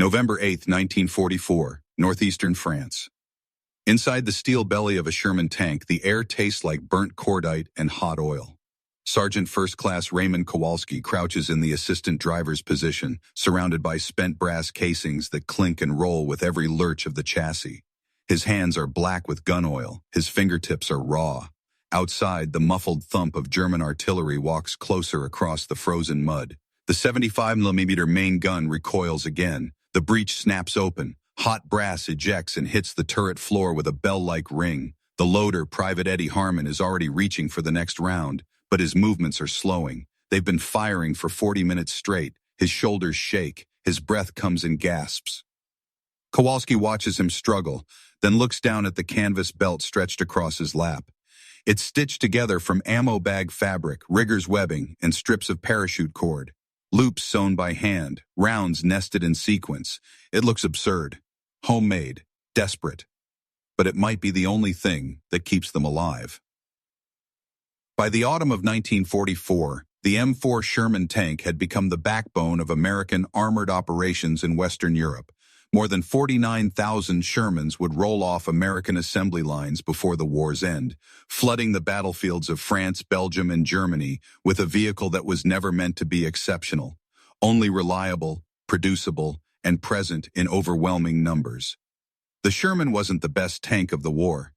November 8, 1944, northeastern France. Inside the steel belly of a Sherman tank, the air tastes like burnt cordite and hot oil. Sergeant First Class Raymond Kowalski crouches in the assistant driver's position, surrounded by spent brass casings that clink and roll with every lurch of the chassis. His hands are black with gun oil, his fingertips are raw. Outside, the muffled thump of German artillery walks closer across the frozen mud. The 75mm main gun recoils again. The breech snaps open. Hot brass ejects and hits the turret floor with a bell-like ring. The loader, Private Eddie Harmon, is already reaching for the next round, but his movements are slowing. They've been firing for 40 minutes straight. His shoulders shake. His breath comes in gasps. Kowalski watches him struggle, then looks down at the canvas belt stretched across his lap. It's stitched together from ammo bag fabric, rigger's webbing, and strips of parachute cord. Loops sewn by hand, rounds nested in sequence. It looks absurd, homemade, desperate. But it might be the only thing that keeps them alive. By the autumn of 1944, the M4 Sherman tank had become the backbone of American armored operations in Western Europe. More than 49,000 Shermans would roll off American assembly lines before the war's end, flooding the battlefields of France, Belgium, and Germany with a vehicle that was never meant to be exceptional, only reliable, producible, and present in overwhelming numbers. The Sherman wasn't the best tank of the war,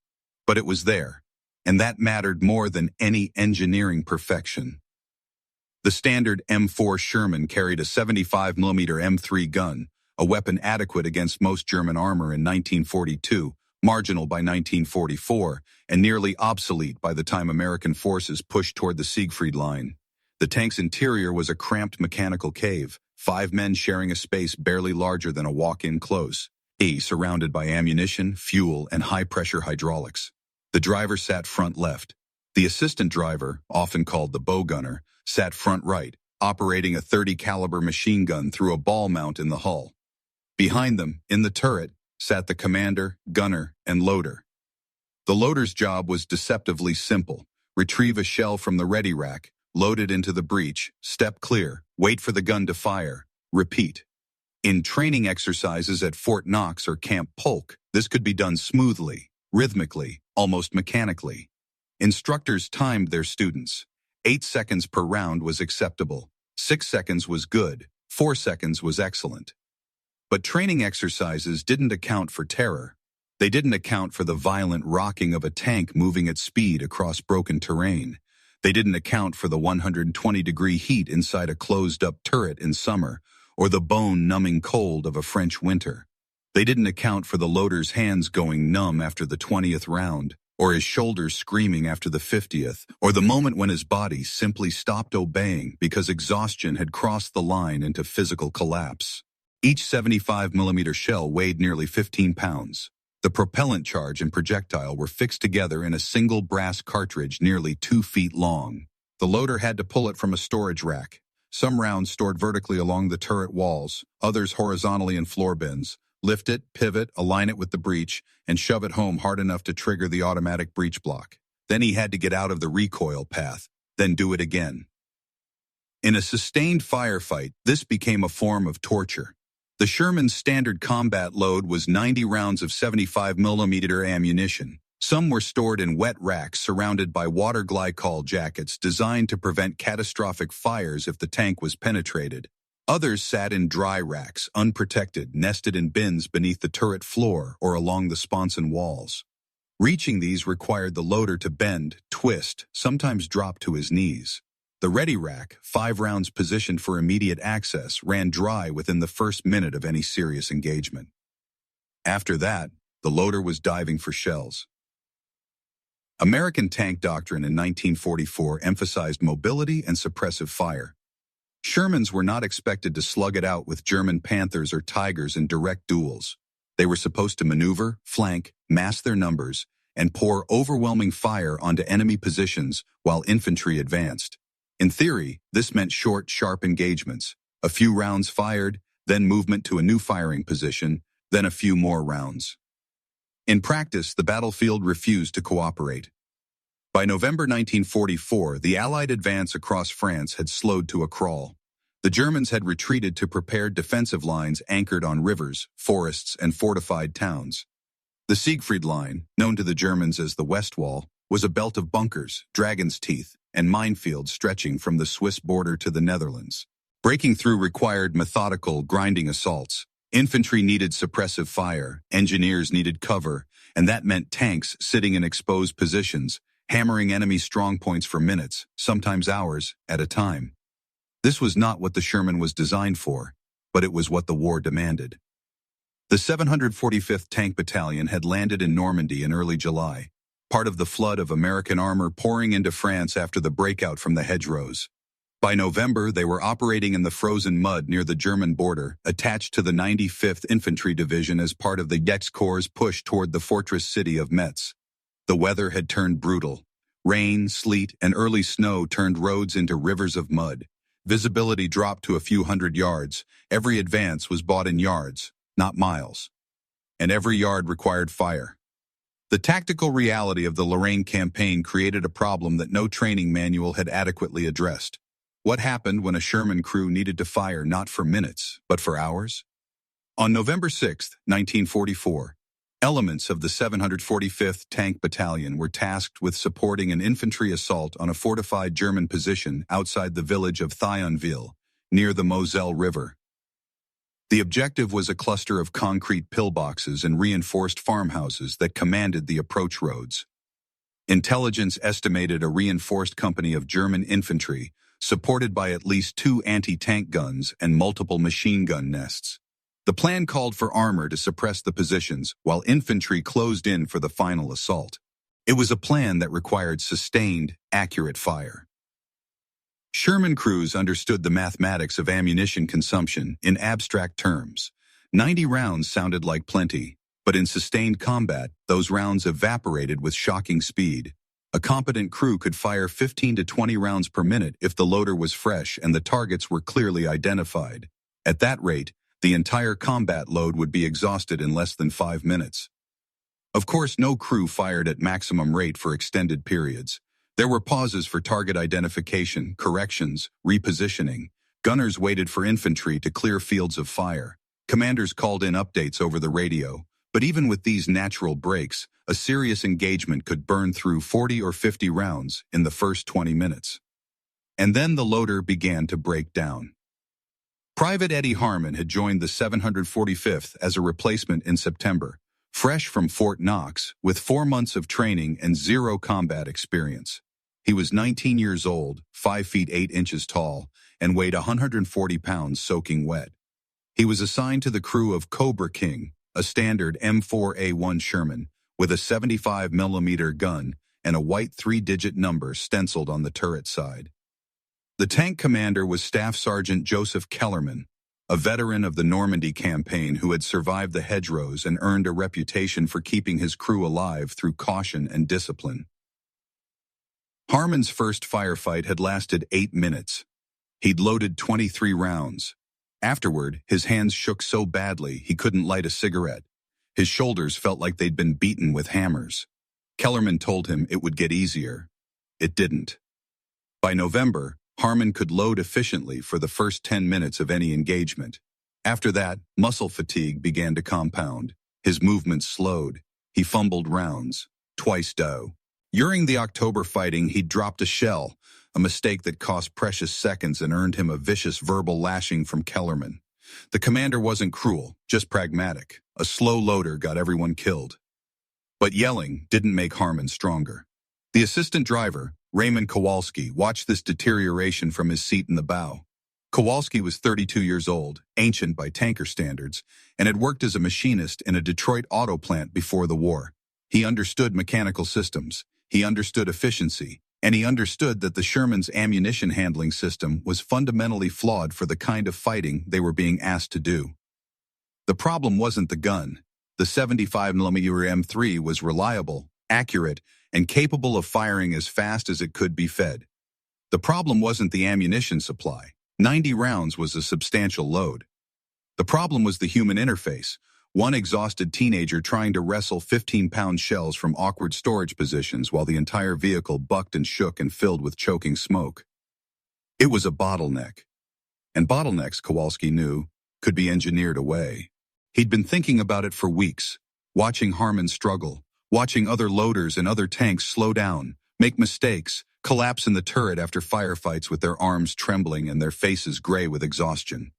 but it was there, and that mattered more than any engineering perfection. The standard M4 Sherman carried a 75mm M3 gun, a weapon adequate against most German armor in 1942, marginal by 1944, and nearly obsolete by the time American forces pushed toward the Siegfried Line. The tank's interior was a cramped mechanical cave, 5 men sharing a space barely larger than a walk-in close, surrounded by ammunition, fuel, and high-pressure hydraulics. The driver sat front left. The assistant driver, often called the bow gunner, sat front right, operating a .30 caliber machine gun through a ball mount in the hull. Behind them, in the turret, sat the commander, gunner, and loader. The loader's job was deceptively simple: retrieve a shell from the ready rack, load it into the breech, step clear, wait for the gun to fire, repeat. In training exercises at Fort Knox or Camp Polk, this could be done smoothly, rhythmically, almost mechanically. Instructors timed their students. 8 seconds per round was acceptable. 6 seconds was good. 4 seconds was excellent. But training exercises didn't account for terror. They didn't account for the violent rocking of a tank moving at speed across broken terrain. They didn't account for the 120-degree heat inside a closed-up turret in summer, or the bone-numbing cold of a French winter. They didn't account for the loader's hands going numb after the 20th round, or his shoulders screaming after the 50th, or the moment when his body simply stopped obeying because exhaustion had crossed the line into physical collapse. Each 75mm shell weighed nearly 15 pounds. The propellant charge and projectile were fixed together in a single brass cartridge nearly 2 feet long. The loader had to pull it from a storage rack. Some rounds stored vertically along the turret walls, others horizontally in floor bins. Lift it, pivot, align it with the breech, and shove it home hard enough to trigger the automatic breech block. Then he had to get out of the recoil path, then do it again. In a sustained firefight, this became a form of torture. The Sherman's standard combat load was 90 rounds of 75mm ammunition. Some were stored in wet racks surrounded by water glycol jackets designed to prevent catastrophic fires if the tank was penetrated. Others sat in dry racks, unprotected, nested in bins beneath the turret floor or along the sponson walls. Reaching these required the loader to bend, twist, sometimes drop to his knees. The ready rack, 5 rounds positioned for immediate access, ran dry within the first minute of any serious engagement. After that, the loader was diving for shells. American tank doctrine in 1944 emphasized mobility and suppressive fire. Shermans were not expected to slug it out with German Panthers or Tigers in direct duels. They were supposed to maneuver, flank, mass their numbers, and pour overwhelming fire onto enemy positions while infantry advanced. In theory, this meant short, sharp engagements, a few rounds fired, then movement to a new firing position, then a few more rounds. In practice, the battlefield refused to cooperate. By November 1944, the Allied advance across France had slowed to a crawl. The Germans had retreated to prepare defensive lines anchored on rivers, forests, and fortified towns. The Siegfried Line, known to the Germans as the West Wall, was a belt of bunkers, dragon's teeth, and minefields stretching from the Swiss border to the Netherlands. Breaking through required methodical, grinding assaults. Infantry needed suppressive fire, engineers needed cover, and that meant tanks sitting in exposed positions, hammering enemy strongpoints for minutes, sometimes hours, at a time. This was not what the Sherman was designed for, but it was what the war demanded. The 745th Tank Battalion had landed in Normandy in early July, part of the flood of American armor pouring into France after the breakout from the hedgerows. By November, they were operating in the frozen mud near the German border, attached to the 95th Infantry Division as part of the Gex Corps' push toward the fortress city of Metz. The weather had turned brutal. Rain, sleet, and early snow turned roads into rivers of mud. Visibility dropped to a few hundred yards. Every advance was bought in yards, not miles. And every yard required fire. The tactical reality of the Lorraine campaign created a problem that no training manual had adequately addressed. What happened when a Sherman crew needed to fire not for minutes, but for hours? On November 6, 1944, elements of the 745th Tank Battalion were tasked with supporting an infantry assault on a fortified German position outside the village of Thionville, near the Moselle River. The objective was a cluster of concrete pillboxes and reinforced farmhouses that commanded the approach roads. Intelligence estimated a reinforced company of German infantry, supported by at least 2 anti-tank guns and multiple machine gun nests. The plan called for armor to suppress the positions, while infantry closed in for the final assault. It was a plan that required sustained, accurate fire. Sherman crews understood the mathematics of ammunition consumption in abstract terms. 90 rounds sounded like plenty, but in sustained combat, those rounds evaporated with shocking speed. A competent crew could fire 15 to 20 rounds per minute if the loader was fresh and the targets were clearly identified. At that rate, the entire combat load would be exhausted in less than 5 minutes. Of course, no crew fired at maximum rate for extended periods. There were pauses for target identification, corrections, repositioning. Gunners waited for infantry to clear fields of fire. Commanders called in updates over the radio. But even with these natural breaks, a serious engagement could burn through 40 or 50 rounds in the first 20 minutes. And then the loader began to break down. Private Eddie Harmon had joined the 745th as a replacement in September, fresh from Fort Knox, with 4 months of training and 0 combat experience. He was 19 years old, 5 feet 8 inches tall, and weighed 140 pounds soaking wet. He was assigned to the crew of Cobra King, a standard M4A1 Sherman, with a 75mm gun and a white 3-digit number stenciled on the turret side. The tank commander was Staff Sergeant Joseph Kellerman, a veteran of the Normandy campaign who had survived the hedgerows and earned a reputation for keeping his crew alive through caution and discipline. Harmon's first firefight had lasted 8 minutes. He'd loaded 23 rounds. Afterward, his hands shook so badly he couldn't light a cigarette. His shoulders felt like they'd been beaten with hammers. Kellerman told him it would get easier. It didn't. By November, Harmon could load efficiently for the first 10 minutes of any engagement. After that, muscle fatigue began to compound. His movements slowed. He fumbled rounds. Twice dough. During the October fighting, he'd dropped a shell, a mistake that cost precious seconds and earned him a vicious verbal lashing from Kellerman. The commander wasn't cruel, just pragmatic. A slow loader got everyone killed. But yelling didn't make Harmon stronger. The assistant driver, Raymond Kowalski, watched this deterioration from his seat in the bow. Kowalski was 32 years old, ancient by tanker standards, and had worked as a machinist in a Detroit auto plant before the war. He understood mechanical systems, he understood efficiency, and he understood that the Sherman's ammunition handling system was fundamentally flawed for the kind of fighting they were being asked to do. The problem wasn't the gun. The 75mm M3 was reliable, accurate, and capable of firing as fast as it could be fed. The problem wasn't the ammunition supply. 90 rounds was a substantial load. The problem was the human interface, one exhausted teenager trying to wrestle 15-pound shells from awkward storage positions while the entire vehicle bucked and shook and filled with choking smoke. It was a bottleneck. and bottlenecks, Kowalski knew, could be engineered away. He'd been thinking about it for weeks, watching Harmon struggle, watching other loaders and other tanks slow down, make mistakes, collapse in the turret after firefights with their arms trembling and their faces gray with exhaustion.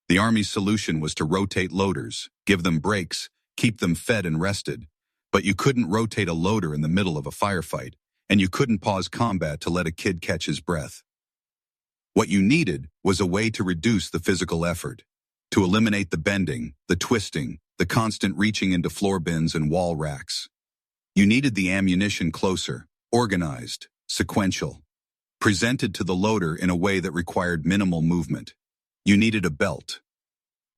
The Army's solution was to rotate loaders, give them breaks, keep them fed and rested. But you couldn't rotate a loader in the middle of a firefight, and you couldn't pause combat to let a kid catch his breath. What you needed was a way to reduce the physical effort, to eliminate the bending, the twisting, the constant reaching into floor bins and wall racks. You needed the ammunition closer, organized, sequential, presented to the loader in a way that required minimal movement. You needed a belt.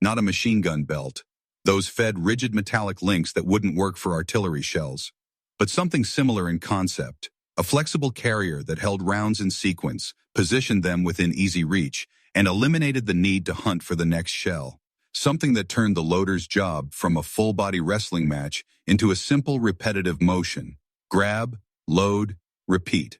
Not a machine gun belt. Those fed rigid metallic links that wouldn't work for artillery shells. But something similar in concept. A flexible carrier that held rounds in sequence, positioned them within easy reach, and eliminated the need to hunt for the next shell. Something that turned the loader's job from a full-body wrestling match into a simple repetitive motion. Grab, load, repeat.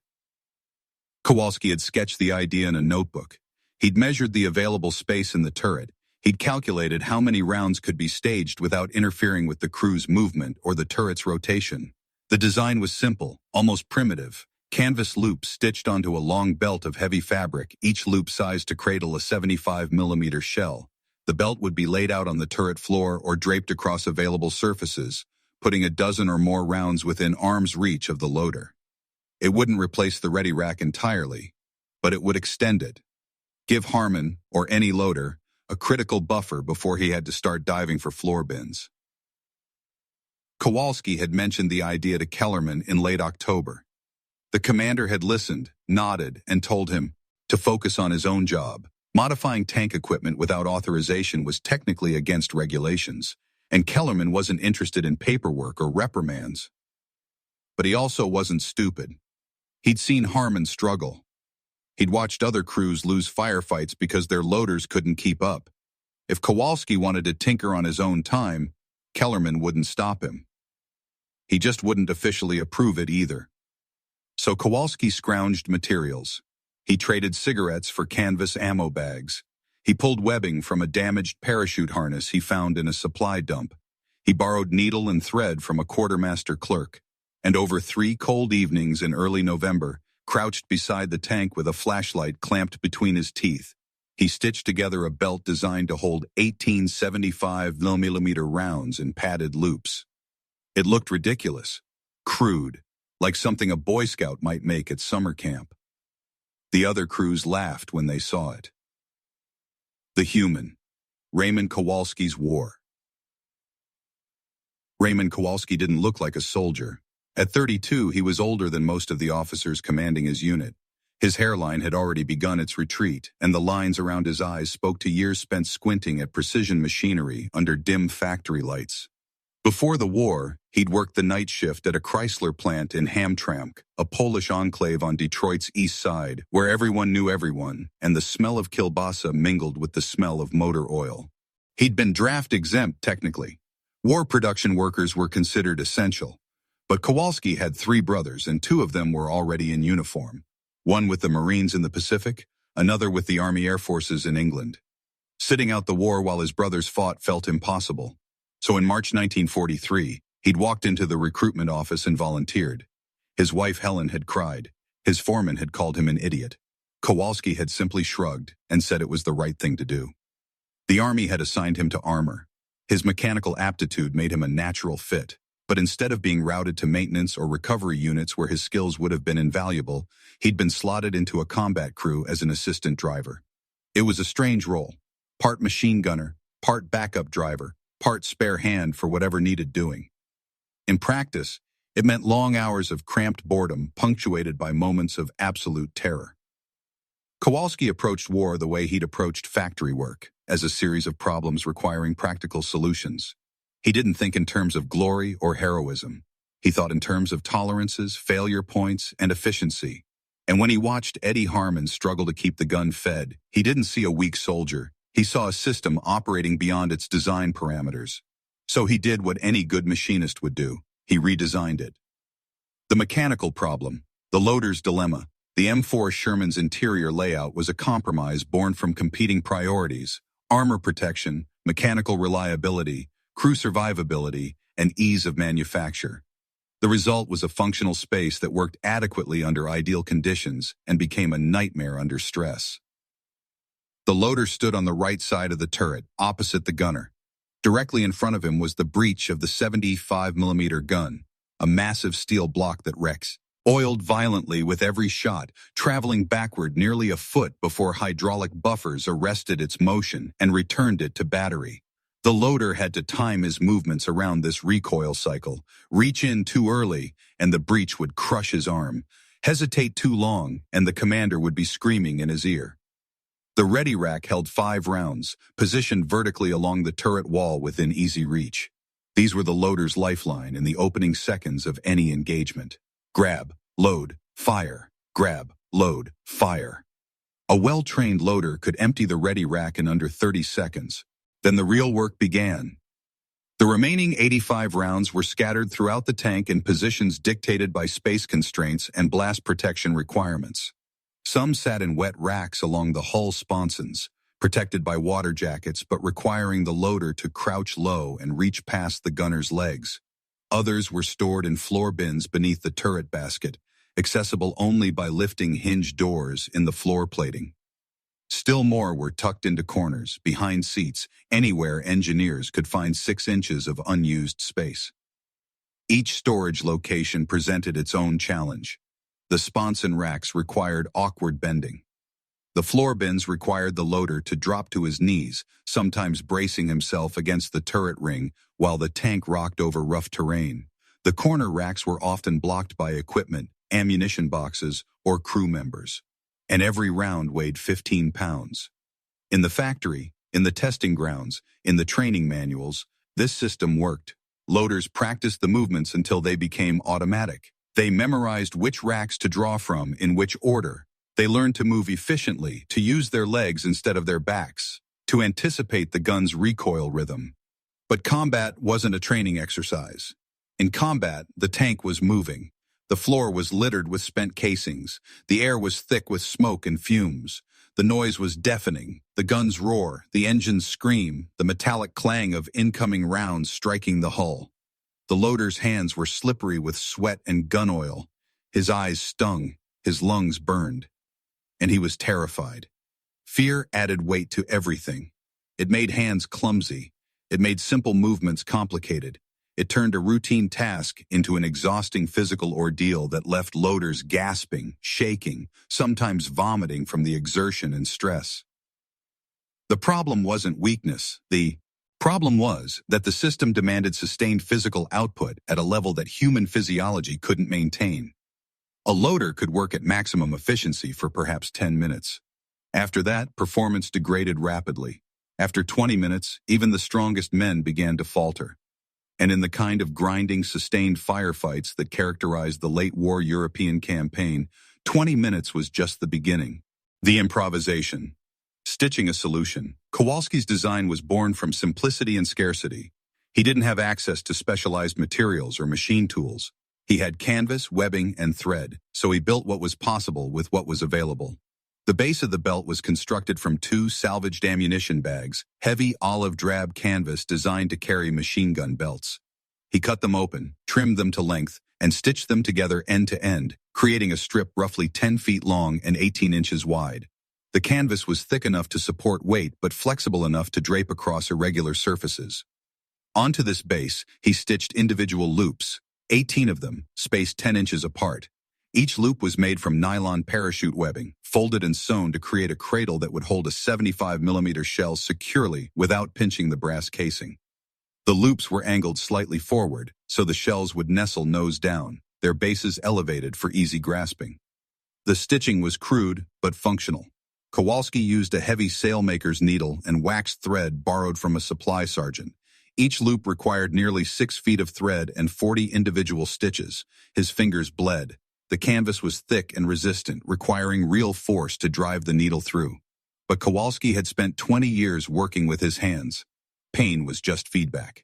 Kowalski had sketched the idea in a notebook. He'd measured the available space in the turret. He'd calculated how many rounds could be staged without interfering with the crew's movement or the turret's rotation. The design was simple, almost primitive. Canvas loops stitched onto a long belt of heavy fabric, each loop sized to cradle a 75mm shell. The belt would be laid out on the turret floor or draped across available surfaces, putting a dozen or more rounds within arm's reach of the loader. It wouldn't replace the ready rack entirely, but it would extend it. Give Harmon, or any loader, a critical buffer before he had to start diving for floor bins. Kowalski had mentioned the idea to Kellerman in late October. The commander had listened, nodded, and told him to focus on his own job. Modifying tank equipment without authorization was technically against regulations, and Kellerman wasn't interested in paperwork or reprimands. But he also wasn't stupid. He'd seen Harmon struggle. He'd watched other crews lose firefights because their loaders couldn't keep up. If Kowalski wanted to tinker on his own time, Kellerman wouldn't stop him. He just wouldn't officially approve it either. So Kowalski scrounged materials. He traded cigarettes for canvas ammo bags. He pulled webbing from a damaged parachute harness he found in a supply dump. He borrowed needle and thread from a quartermaster clerk. And over 3 cold evenings in early November, crouched beside the tank with a flashlight clamped between his teeth, he stitched together a belt designed to hold 18 75mm rounds in padded loops. It looked ridiculous, crude, like something a Boy Scout might make at summer camp. The other crews laughed when they saw it. The Human. Raymond Kowalski's War. Raymond Kowalski didn't look like a soldier. At 32, he was older than most of the officers commanding his unit. His hairline had already begun its retreat, and the lines around his eyes spoke to years spent squinting at precision machinery under dim factory lights. Before the war, he'd worked the night shift at a Chrysler plant in Hamtramck, a Polish enclave on Detroit's east side, where everyone knew everyone, and the smell of kielbasa mingled with the smell of motor oil. He'd been draft-exempt, technically. War production workers were considered essential. But Kowalski had 3 brothers, and 2 of them were already in uniform. One with the Marines in the Pacific, another with the Army Air Forces in England. Sitting out the war while his brothers fought felt impossible. So in March 1943, he'd walked into the recruitment office and volunteered. His wife Helen had cried. His foreman had called him an idiot. Kowalski had simply shrugged and said it was the right thing to do. The Army had assigned him to armor. His mechanical aptitude made him a natural fit. But instead of being routed to maintenance or recovery units where his skills would have been invaluable, he'd been slotted into a combat crew as an assistant driver. It was a strange role. Part machine gunner, part backup driver, part spare hand for whatever needed doing. In practice, it meant long hours of cramped boredom punctuated by moments of absolute terror. Kowalski approached war the way he'd approached factory work, as a series of problems requiring practical solutions. He didn't think in terms of glory or heroism. He thought in terms of tolerances, failure points, and efficiency. And when he watched Eddie Harmon struggle to keep the gun fed, he didn't see a weak soldier. He saw a system operating beyond its design parameters. So he did what any good machinist would do. He redesigned it. The mechanical problem, the loader's dilemma, The M4 Sherman's interior layout was a compromise born from competing priorities: armor protection, mechanical reliability, crew survivability, and ease of manufacture. The result was a functional space that worked adequately under ideal conditions and became a nightmare under stress. The loader stood on the right side of the turret, opposite the gunner. Directly in front of him was the breech of the 75mm gun, a massive steel block that wrecks, oiled violently with every shot, traveling backward nearly a foot before hydraulic buffers arrested its motion and returned it to battery. The loader had to time his movements around this recoil cycle, reach in too early, and the breech would crush his arm, hesitate too long, and the commander would be screaming in his ear. The ready rack held 5 rounds, positioned vertically along the turret wall within easy reach. These were the loader's lifeline in the opening seconds of any engagement. Grab, load, fire, grab, load, fire. A well-trained loader could empty the ready rack in under 30 seconds. Then the real work began. The remaining 85 rounds were scattered throughout the tank in positions dictated by space constraints and blast protection requirements. Some sat in wet racks along the hull sponsons, protected by water jackets but requiring the loader to crouch low and reach past the gunner's legs. Others were stored in floor bins beneath the turret basket, accessible only by lifting hinge doors in the floor plating. Still more were tucked into corners, behind seats, anywhere engineers could find 6 inches of unused space. Each storage location presented its own challenge. The sponson racks required awkward bending. The floor bins required the loader to drop to his knees, sometimes bracing himself against the turret ring while the tank rocked over rough terrain. The corner racks were often blocked by equipment, ammunition boxes, or crew members. And every round weighed 15 pounds. In the factory, in the testing grounds, in the training manuals, this system worked. Loaders practiced the movements until they became automatic. They memorized which racks to draw from in which order. They learned to move efficiently, to use their legs instead of their backs, to anticipate the gun's recoil rhythm. But combat wasn't a training exercise. In combat, the tank was moving. The floor was littered with spent casings. The air was thick with smoke and fumes. The noise was deafening. The guns roar, the engines scream, the metallic clang of incoming rounds striking the hull. The loader's hands were slippery with sweat and gun oil. His eyes stung, his lungs burned. And he was terrified. Fear added weight to everything. It made hands clumsy. It made simple movements complicated. It turned a routine task into an exhausting physical ordeal that left loaders gasping, shaking, sometimes vomiting from the exertion and stress. The problem wasn't weakness. The problem was that the system demanded sustained physical output at a level that human physiology couldn't maintain. A loader could work at maximum efficiency for perhaps 10 minutes. After that, performance degraded rapidly. After 20 minutes, even the strongest men began to falter. And in the kind of grinding, sustained firefights that characterized the late-war European campaign, 20 minutes was just the beginning. The improvisation. Stitching a solution. Kowalski's design was born from simplicity and scarcity. He didn't have access to specialized materials or machine tools. He had canvas, webbing, and thread, so he built what was possible with what was available. The base of the belt was constructed from 2 salvaged ammunition bags, heavy olive drab canvas designed to carry machine gun belts. He cut them open, trimmed them to length, and stitched them together end to end, creating a strip roughly 10 feet long and 18 inches wide. The canvas was thick enough to support weight but flexible enough to drape across irregular surfaces. Onto this base, he stitched individual loops, 18 of them, spaced 10 inches apart. Each loop was made from nylon parachute webbing, folded and sewn to create a cradle that would hold a 75mm shell securely without pinching the brass casing. The loops were angled slightly forward, so the shells would nestle nose down, their bases elevated for easy grasping. The stitching was crude, but functional. Kowalski used a heavy sailmaker's needle and waxed thread borrowed from a supply sergeant. Each loop required nearly 6 feet of thread and 40 individual stitches. His fingers bled. The canvas was thick and resistant, requiring real force to drive the needle through. But Kowalski had spent 20 years working with his hands. Pain was just feedback.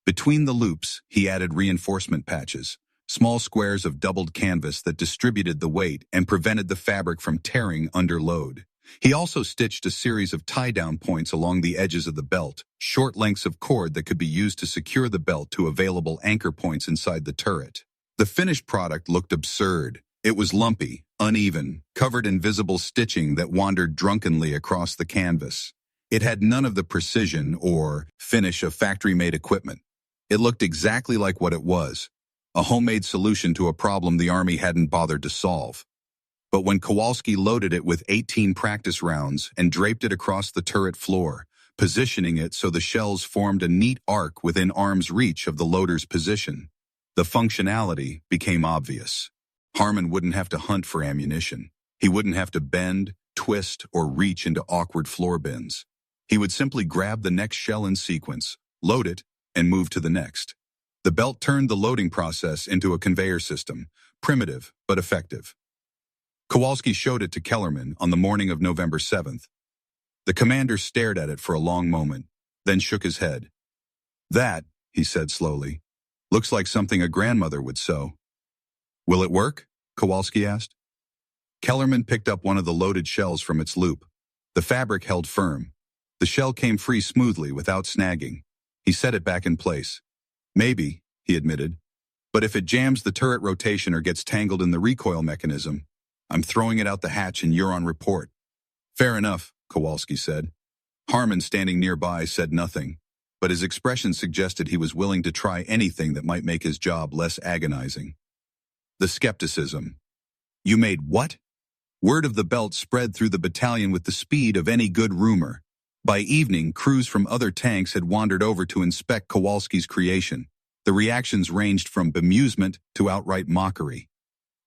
Between the loops, he added reinforcement patches, small squares of doubled canvas that distributed the weight and prevented the fabric from tearing under load. He also stitched a series of tie-down points along the edges of the belt, short lengths of cord that could be used to secure the belt to available anchor points inside the turret. The finished product looked absurd. It was lumpy, uneven, covered in visible stitching that wandered drunkenly across the canvas. It had none of the precision or finish of factory-made equipment. It looked exactly like what it was, a homemade solution to a problem the Army hadn't bothered to solve. But when Kowalski loaded it with 18 practice rounds and draped it across the turret floor, positioning it so the shells formed a neat arc within arm's reach of the loader's position, the functionality became obvious. Harmon wouldn't have to hunt for ammunition. He wouldn't have to bend, twist, or reach into awkward floor bins. He would simply grab the next shell in sequence, load it, and move to the next. The belt turned the loading process into a conveyor system, primitive but effective. Kowalski showed it to Kellerman on the morning of November 7th. The commander stared at it for a long moment, then shook his head. "That," he said slowly, "looks like something a grandmother would sew." "Will it work?" Kowalski asked. Kellerman picked up one of the loaded shells from its loop. The fabric held firm. The shell came free smoothly without snagging. He set it back in place. "Maybe," he admitted, "but if it jams the turret rotation or gets tangled in the recoil mechanism, I'm throwing it out the hatch and you're on report." "Fair enough," Kowalski said. Harmon, standing nearby, said nothing, but his expression suggested he was willing to try anything that might make his job less agonizing. The skepticism. "You made what?" Word of the belt spread through the battalion with the speed of any good rumor. By evening, crews from other tanks had wandered over to inspect Kowalski's creation. The reactions ranged from bemusement to outright mockery.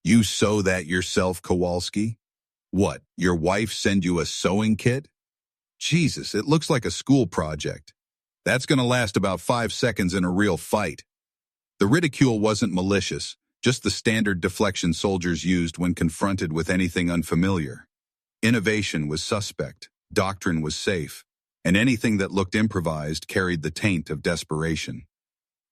"You sew that yourself, Kowalski? What, your wife send you a sewing kit? Jesus, it looks like a school project. That's going to last about 5 seconds in a real fight." The ridicule wasn't malicious, just the standard deflection soldiers used when confronted with anything unfamiliar. Innovation was suspect, doctrine was safe, and anything that looked improvised carried the taint of desperation.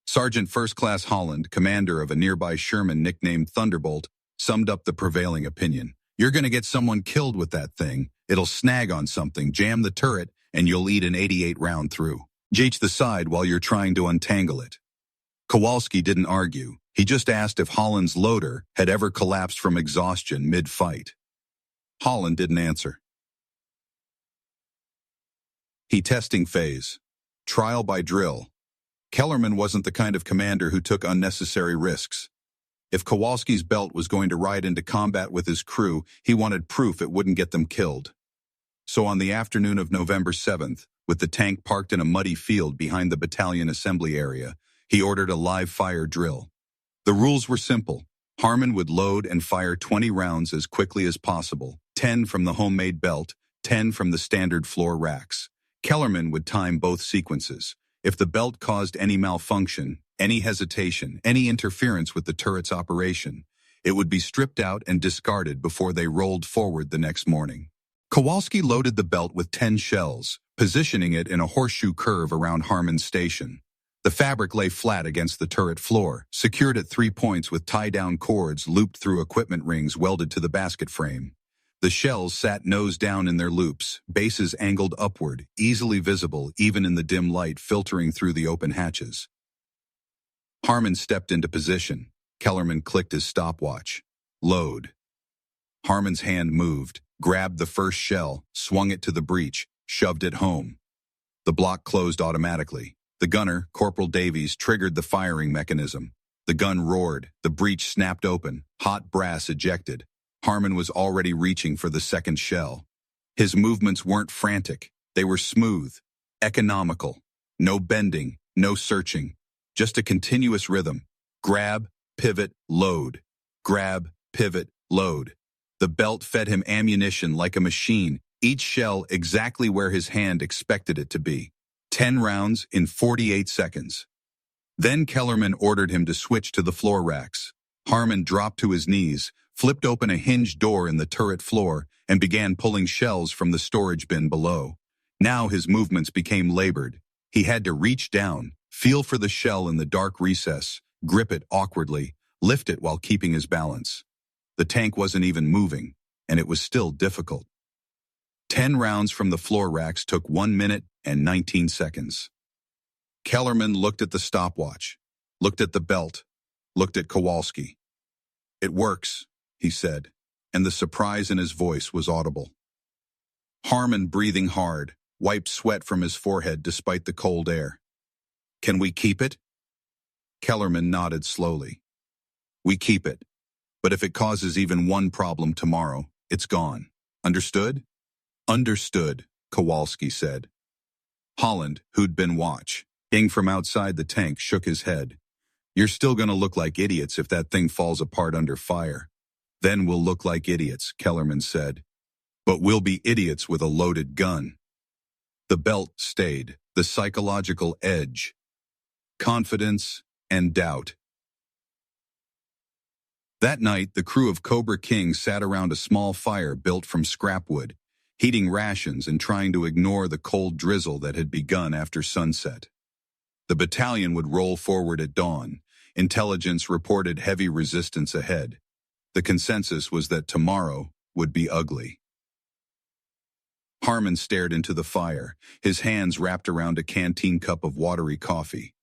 Sergeant First Class Holland, commander of a nearby Sherman nicknamed Thunderbolt, summed up the prevailing opinion. "You're going to get someone killed with that thing. It'll snag on something, jam the turret, and you'll eat an 88 round through. Jh the side while you're trying to untangle it." Kowalski didn't argue. He just asked if Holland's loader had ever collapsed from exhaustion mid-fight. Holland didn't answer. Testing phase. Trial by drill. Kellerman wasn't the kind of commander who took unnecessary risks. If Kowalski's belt was going to ride into combat with his crew, he wanted proof it wouldn't get them killed. So on the afternoon of November 7th, with the tank parked in a muddy field behind the battalion assembly area, he ordered a live-fire drill. The rules were simple. Harmon would load and fire 20 rounds as quickly as possible, 10 from the homemade belt, 10 from the standard floor racks. Kellerman would time both sequences. If the belt caused any malfunction, any hesitation, any interference with the turret's operation, it would be stripped out and discarded before they rolled forward the next morning. Kowalski loaded the belt with 10 shells, positioning it in a horseshoe curve around Harmon's station. The fabric lay flat against the turret floor, secured at 3 points with tie-down cords looped through equipment rings welded to the basket frame. The shells sat nose down in their loops, bases angled upward, easily visible even in the dim light filtering through the open hatches. Harmon stepped into position. Kellerman clicked his stopwatch. Load. Harmon's hand moved, grabbed the first shell, swung it to the breech, shoved it home. The block closed automatically. The gunner, Corporal Davies, triggered the firing mechanism. The gun roared, the breech snapped open, hot brass ejected. Harmon was already reaching for the second shell. His movements weren't frantic. They were smooth, economical. No bending, no searching. Just a continuous rhythm. Grab, pivot, load. Grab, pivot, load. The belt fed him ammunition like a machine, each shell exactly where his hand expected it to be. 10 rounds in 48 seconds. Then Kellerman ordered him to switch to the floor racks. Harmon dropped to his knees, flipped open a hinged door in the turret floor, and began pulling shells from the storage bin below. Now his movements became labored. He had to reach down, feel for the shell in the dark recess, grip it awkwardly, lift it while keeping his balance. The tank wasn't even moving, and it was still difficult. 10 rounds from the floor racks took 1 minute and 19 seconds. Kellerman looked at the stopwatch, looked at the belt, looked at Kowalski. "It works," he said, and the surprise in his voice was audible. Harmon, breathing hard, wiped sweat from his forehead despite the cold air. "Can we keep it?" Kellerman nodded slowly. "We keep it, but if it causes even one problem tomorrow, it's gone. Understood?" "Understood," Kowalski said. Holland, who'd been watching from outside the tank, shook his head. "You're still going to look like idiots if that thing falls apart under fire." "Then we'll look like idiots," Kellerman said. "But we'll be idiots with a loaded gun." The belt stayed, the psychological edge, confidence, and doubt. That night, the crew of Cobra King sat around a small fire built from scrap wood, heating rations and trying to ignore the cold drizzle that had begun after sunset. The battalion would roll forward at dawn. Intelligence reported heavy resistance ahead. The consensus was that tomorrow would be ugly. Harmon stared into the fire, his hands wrapped around a canteen cup of watery coffee.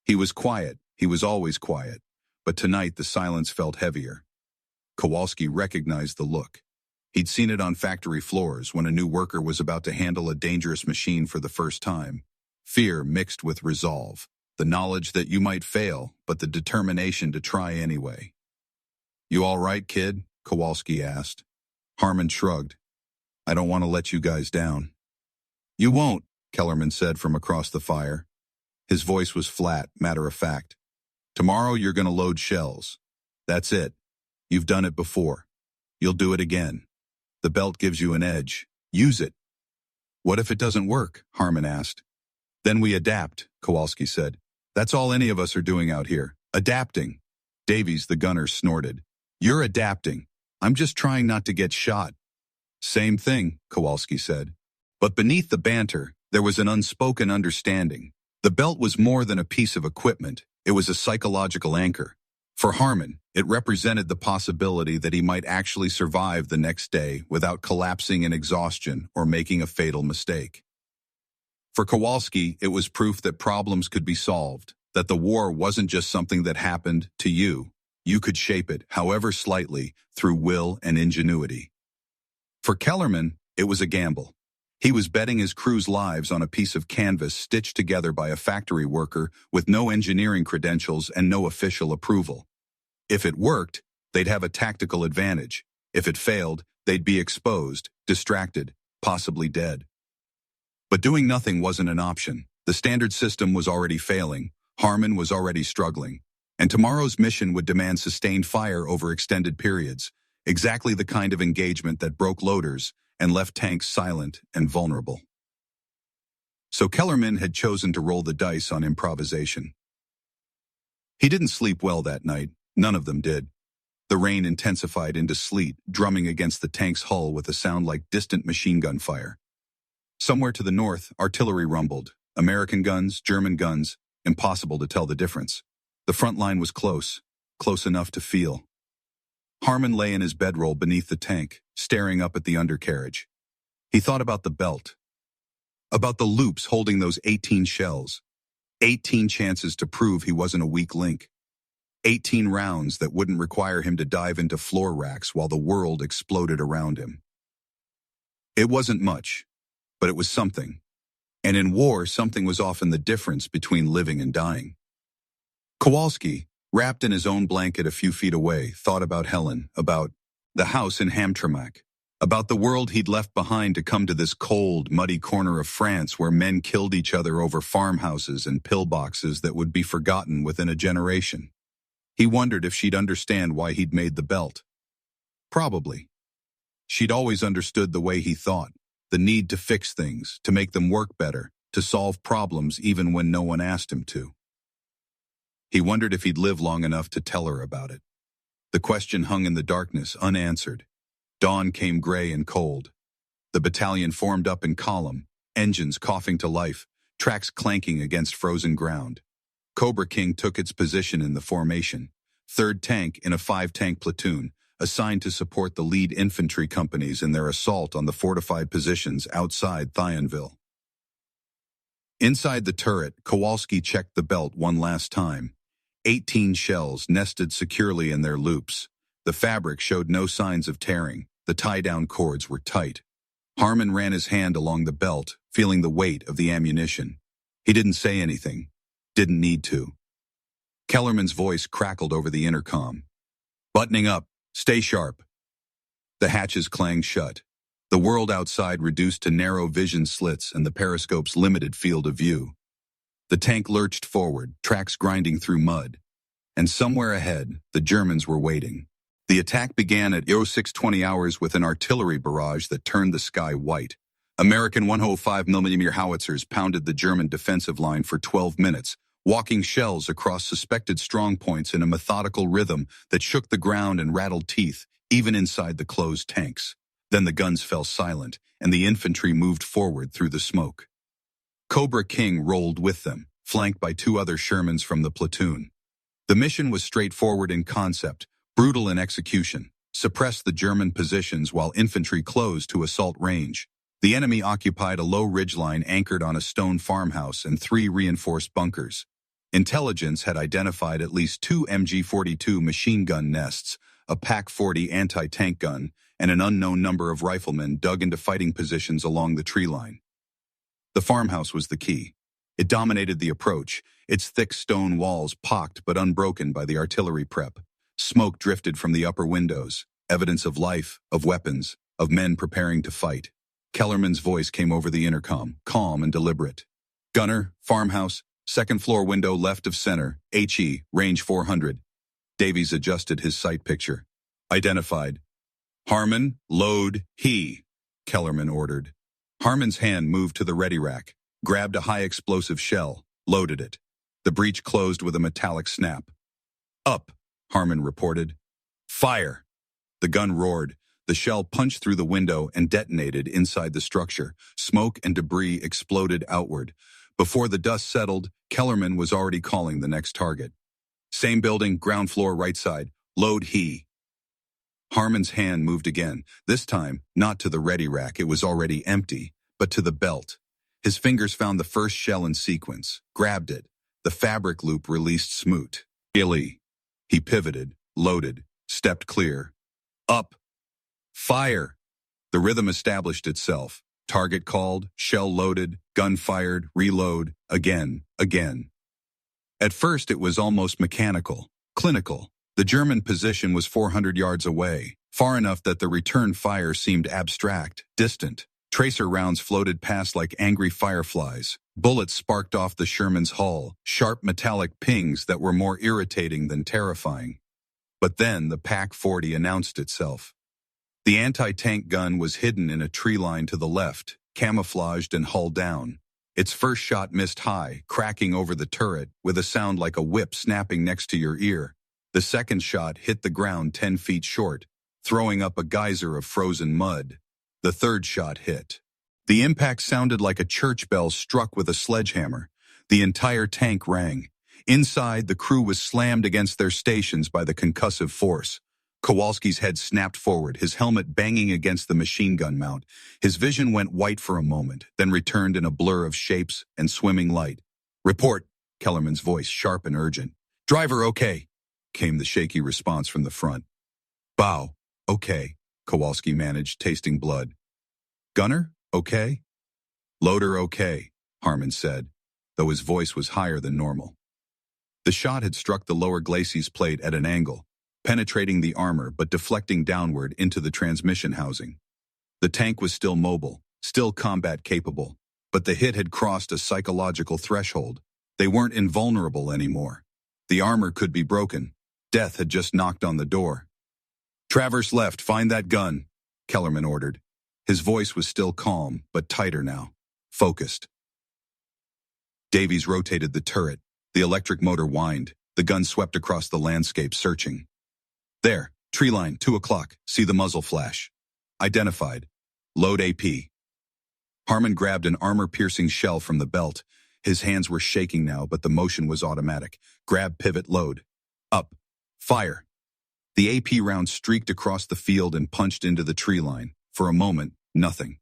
He was quiet, he was always quiet, but tonight the silence felt heavier. Kowalski recognized the look. He'd seen it on factory floors when a new worker was about to handle a dangerous machine for the first time. Fear mixed with resolve, the knowledge that you might fail, but the determination to try anyway. "You all right, kid?" Kowalski asked. Harmon shrugged. "I don't want to let you guys down." "You won't," Kellerman said from across the fire. His voice was flat, matter-of-fact. "Tomorrow you're going to load shells. That's it. You've done it before. You'll do it again. The belt gives you an edge. Use it." "What if it doesn't work?" Harmon asked. "Then we adapt," Kowalski said. "That's all any of us are doing out here. Adapting." Davies, the gunner, snorted. "You're adapting. I'm just trying not to get shot." "Same thing," Kowalski said. But beneath the banter, there was an unspoken understanding. The belt was more than a piece of equipment. It was a psychological anchor. For Harmon, it represented the possibility that he might actually survive the next day without collapsing in exhaustion or making a fatal mistake. For Kowalski, it was proof that problems could be solved, that the war wasn't just something that happened to you. You could shape it, however slightly, through will and ingenuity. For Kellerman, it was a gamble. He was betting his crew's lives on a piece of canvas stitched together by a factory worker with no engineering credentials and no official approval. If it worked, they'd have a tactical advantage. If it failed, they'd be exposed, distracted, possibly dead. But doing nothing wasn't an option. The standard system was already failing, Harmon was already struggling, and tomorrow's mission would demand sustained fire over extended periods, exactly the kind of engagement that broke loaders and left tanks silent and vulnerable. So Kellerman had chosen to roll the dice on improvisation. He didn't sleep well that night. None of them did. The rain intensified into sleet, drumming against the tank's hull with a sound like distant machine gun fire. Somewhere to the north, artillery rumbled. American guns, German guns, impossible to tell the difference. The front line was close enough to feel. Harmon lay in his bedroll beneath the tank, staring up at the undercarriage. He thought about the belt, about the loops holding those 18 shells, 18 chances to prove he wasn't a weak link, 18 rounds that wouldn't require him to dive into floor racks while the world exploded around him. It wasn't much, but it was something. And in war, something was often the difference between living and dying. Kowalski, wrapped in his own blanket a few feet away, thought about Helen, about the house in Hamtramck, about the world he'd left behind to come to this cold, muddy corner of France where men killed each other over farmhouses and pillboxes that would be forgotten within a generation. He wondered if she'd understand why he'd made the belt. Probably. She'd always understood the way he thought, the need to fix things, to make them work better, to solve problems even when no one asked him to. He wondered if he'd live long enough to tell her about it. The question hung in the darkness, unanswered. Dawn came gray and cold. The battalion formed up in column, engines coughing to life, tracks clanking against frozen ground. Cobra King took its position in the formation, 3rd Tank in a 5-tank platoon, assigned to support the lead infantry companies in their assault on the fortified positions outside Thionville. Inside the turret, Kowalski checked the belt one last time. 18 shells nested securely in their loops. The fabric showed no signs of tearing. The tie-down cords were tight. Harmon ran his hand along the belt, feeling the weight of the ammunition. He didn't say anything. Didn't need to. Kellerman's voice crackled over the intercom. "Buttoning up. Stay sharp." The hatches clanged shut. The world outside reduced to narrow vision slits and the periscope's limited field of view. The tank lurched forward, tracks grinding through mud. And somewhere ahead, the Germans were waiting. The attack began at 0620 hours with an artillery barrage that turned the sky white. American 105mm howitzers pounded the German defensive line for 12 minutes, walking shells across suspected strongpoints in a methodical rhythm that shook the ground and rattled teeth, even inside the closed tanks. Then the guns fell silent, and the infantry moved forward through the smoke. Cobra King rolled with them, flanked by 2 other Shermans from the platoon. The mission was straightforward in concept, brutal in execution: suppress the German positions while infantry closed to assault range. The enemy occupied a low ridgeline anchored on a stone farmhouse and 3 reinforced bunkers. Intelligence had identified at least 2 MG-42 machine gun nests, a PaK-40 anti-tank gun, and an unknown number of riflemen dug into fighting positions along the tree line. The farmhouse was the key. It dominated the approach, its thick stone walls pocked but unbroken by the artillery prep. Smoke drifted from the upper windows, evidence of life, of weapons, of men preparing to fight. Kellerman's voice came over the intercom, calm and deliberate. "Gunner, farmhouse, 2nd floor window left of center, HE, range 400. Davies adjusted his sight picture. Identified. "Harmon, load, he," Kellerman ordered. Harmon's hand moved to the ready rack, grabbed a high-explosive shell, loaded it. The breech closed with a metallic snap. "Up," Harmon reported. "Fire!" The gun roared. The shell punched through the window and detonated inside the structure. Smoke and debris exploded outward. Before the dust settled, Kellerman was already calling the next target. "Same building, ground floor, right side. Load he." Harmon's hand moved again, this time not to the ready rack, it was already empty, but to the belt. His fingers found the first shell in sequence, grabbed it. The fabric loop released smoot. "Illy." He pivoted, loaded, stepped clear. "Up. Fire." The rhythm established itself. Target called, shell loaded, gun fired, reload, again. At first it was almost mechanical, clinical. The German position was 400 yards away, far enough that the return fire seemed abstract, distant. Tracer rounds floated past like angry fireflies. Bullets sparked off the Sherman's hull, sharp metallic pings that were more irritating than terrifying. But then the PaK-40 announced itself. The anti-tank gun was hidden in a tree line to the left, camouflaged and hull down. Its first shot missed high, cracking over the turret, with a sound like a whip snapping next to your ear. The second shot hit the ground 10 feet short, throwing up a geyser of frozen mud. The third shot hit. The impact sounded like a church bell struck with a sledgehammer. The entire tank rang. Inside, the crew was slammed against their stations by the concussive force. Kowalski's head snapped forward, his helmet banging against the machine gun mount. His vision went white for a moment, then returned in a blur of shapes and swimming light. "Report," Kellerman's voice, sharp and urgent. "Driver, okay," came the shaky response from the front. "Bow, okay," Kowalski managed, tasting blood. "Gunner, okay?" "Loader, okay," Harmon said, though his voice was higher than normal. The shot had struck the lower glacis plate at an angle, penetrating the armor but deflecting downward into the transmission housing. The tank was still mobile, still combat capable, but the hit had crossed a psychological threshold. They weren't invulnerable anymore. The armor could be broken. Death had just knocked on the door. "Traverse left, find that gun," Kellerman ordered. His voice was still calm, but tighter now, focused. Davies rotated the turret. The electric motor whined. The gun swept across the landscape, searching. "There, tree line, 2 o'clock. See the muzzle flash. Identified. Load AP." Harmon grabbed an armor-piercing shell from the belt. His hands were shaking now, but the motion was automatic. Grab, pivot, load. Up. Fire! The AP round streaked across the field and punched into the tree line. For a moment, nothing.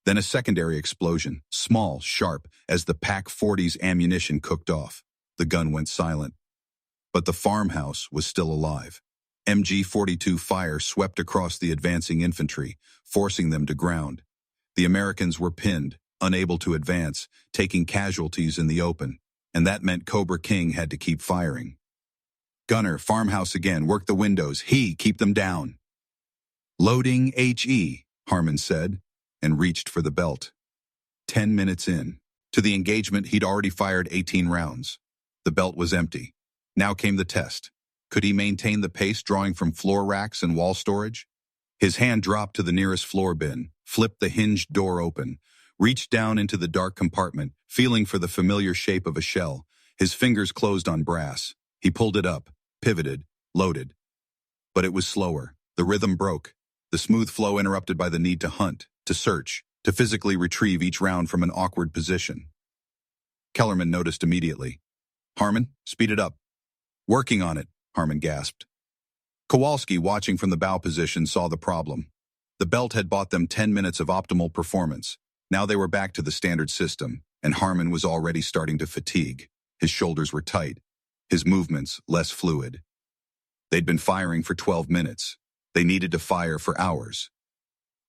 Then a secondary explosion, small, sharp, as the Pak-40's ammunition cooked off. The gun went silent. But the farmhouse was still alive. MG-42 fire swept across the advancing infantry, forcing them to ground. The Americans were pinned, unable to advance, taking casualties in the open, and that meant Cobra King had to keep firing. Gunner, farmhouse again, work the windows. Keep them down. Loading HE, Harmon said, and reached for the belt. 10 minutes in. To the engagement, he'd already fired 18 rounds. The belt was empty. Now came the test. Could he maintain the pace drawing from floor racks and wall storage? His hand dropped to the nearest floor bin, flipped the hinged door open, reached down into the dark compartment, feeling for the familiar shape of a shell. His fingers closed on brass. He pulled it up, pivoted, loaded. But it was slower. The rhythm broke. The smooth flow interrupted by the need to hunt, to search, to physically retrieve each round from an awkward position. Kellerman noticed immediately. Harmon, speed it up. Working on it, Harmon gasped. Kowalski, watching from the bow position, saw the problem. The belt had bought them 10 minutes of optimal performance. Now they were back to the standard system, and Harmon was already starting to fatigue. His shoulders were tight, his movements less fluid. They'd been firing for 12 minutes. They needed to fire for hours.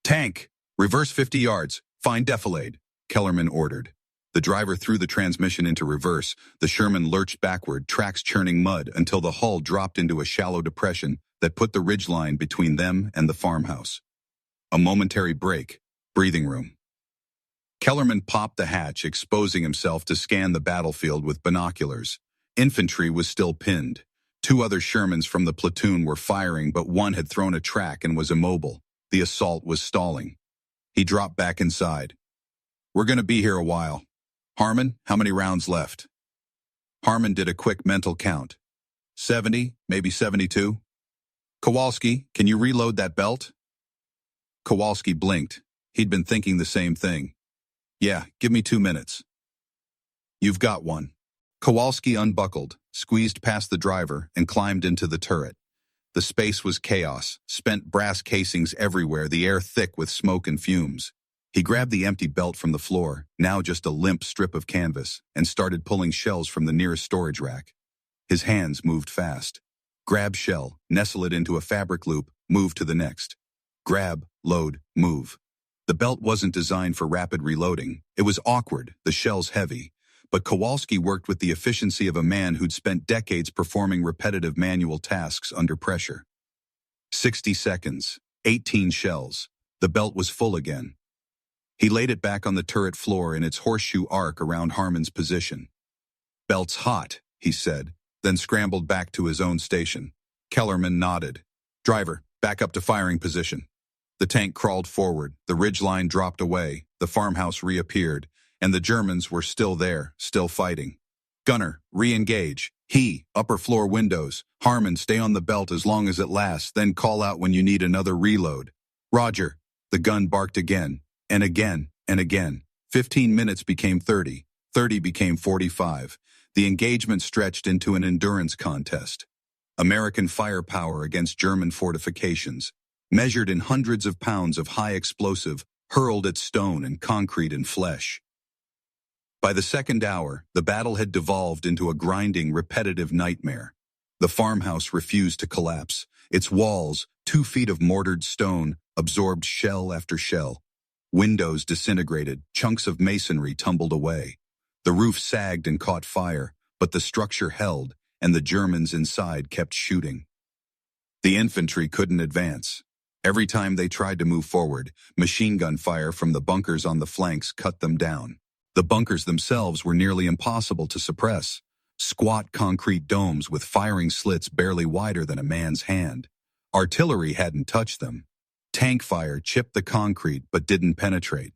Tank, reverse 50 yards, find defilade, Kellerman ordered. The driver threw the transmission into reverse. The Sherman lurched backward, tracks churning mud until the hull dropped into a shallow depression that put the ridgeline between them and the farmhouse. A momentary break, breathing room. Kellerman popped the hatch, exposing himself to scan the battlefield with binoculars. Infantry was still pinned. 2 other Shermans from the platoon were firing, but one had thrown a track and was immobile. The assault was stalling. He dropped back inside. We're going to be here a while. Harmon, how many rounds left? Harmon did a quick mental count. 70, maybe 72. Kowalski, can you reload that belt? Kowalski blinked. He'd been thinking the same thing. Yeah, give me 2 minutes. You've got one. Kowalski unbuckled, squeezed past the driver, and climbed into the turret. The space was chaos, spent brass casings everywhere, the air thick with smoke and fumes. He grabbed the empty belt from the floor, now just a limp strip of canvas, and started pulling shells from the nearest storage rack. His hands moved fast. Grab shell, nestle it into a fabric loop, move to the next. Grab, load, move. The belt wasn't designed for rapid reloading. It was awkward, the shells heavy. But Kowalski worked with the efficiency of a man who'd spent decades performing repetitive manual tasks under pressure. 60 seconds, 18 shells. The belt was full again. He laid it back on the turret floor in its horseshoe arc around Harmon's position. Belt's hot, he said, then scrambled back to his own station. Kellerman nodded. Driver, back up to firing position. The tank crawled forward, the ridgeline dropped away, the farmhouse reappeared, and the Germans were still there, still fighting. Gunner, re-engage. Upper floor windows. Harmon, stay on the belt as long as it lasts, then call out when you need another reload. Roger. The gun barked again. And again, and again. 15 minutes became 30. 30 became 45. The engagement stretched into an endurance contest. American firepower against German fortifications, measured in hundreds of pounds of high explosive, hurled at stone and concrete and flesh. By the second hour, the battle had devolved into a grinding, repetitive nightmare. The farmhouse refused to collapse. Its walls, 2 feet of mortared stone, absorbed shell after shell. Windows disintegrated, chunks of masonry tumbled away. The roof sagged and caught fire, but the structure held, and the Germans inside kept shooting. The infantry couldn't advance. Every time they tried to move forward, machine gun fire from the bunkers on the flanks cut them down. The bunkers themselves were nearly impossible to suppress. Squat concrete domes with firing slits barely wider than a man's hand. Artillery hadn't touched them. Tank fire chipped the concrete but didn't penetrate.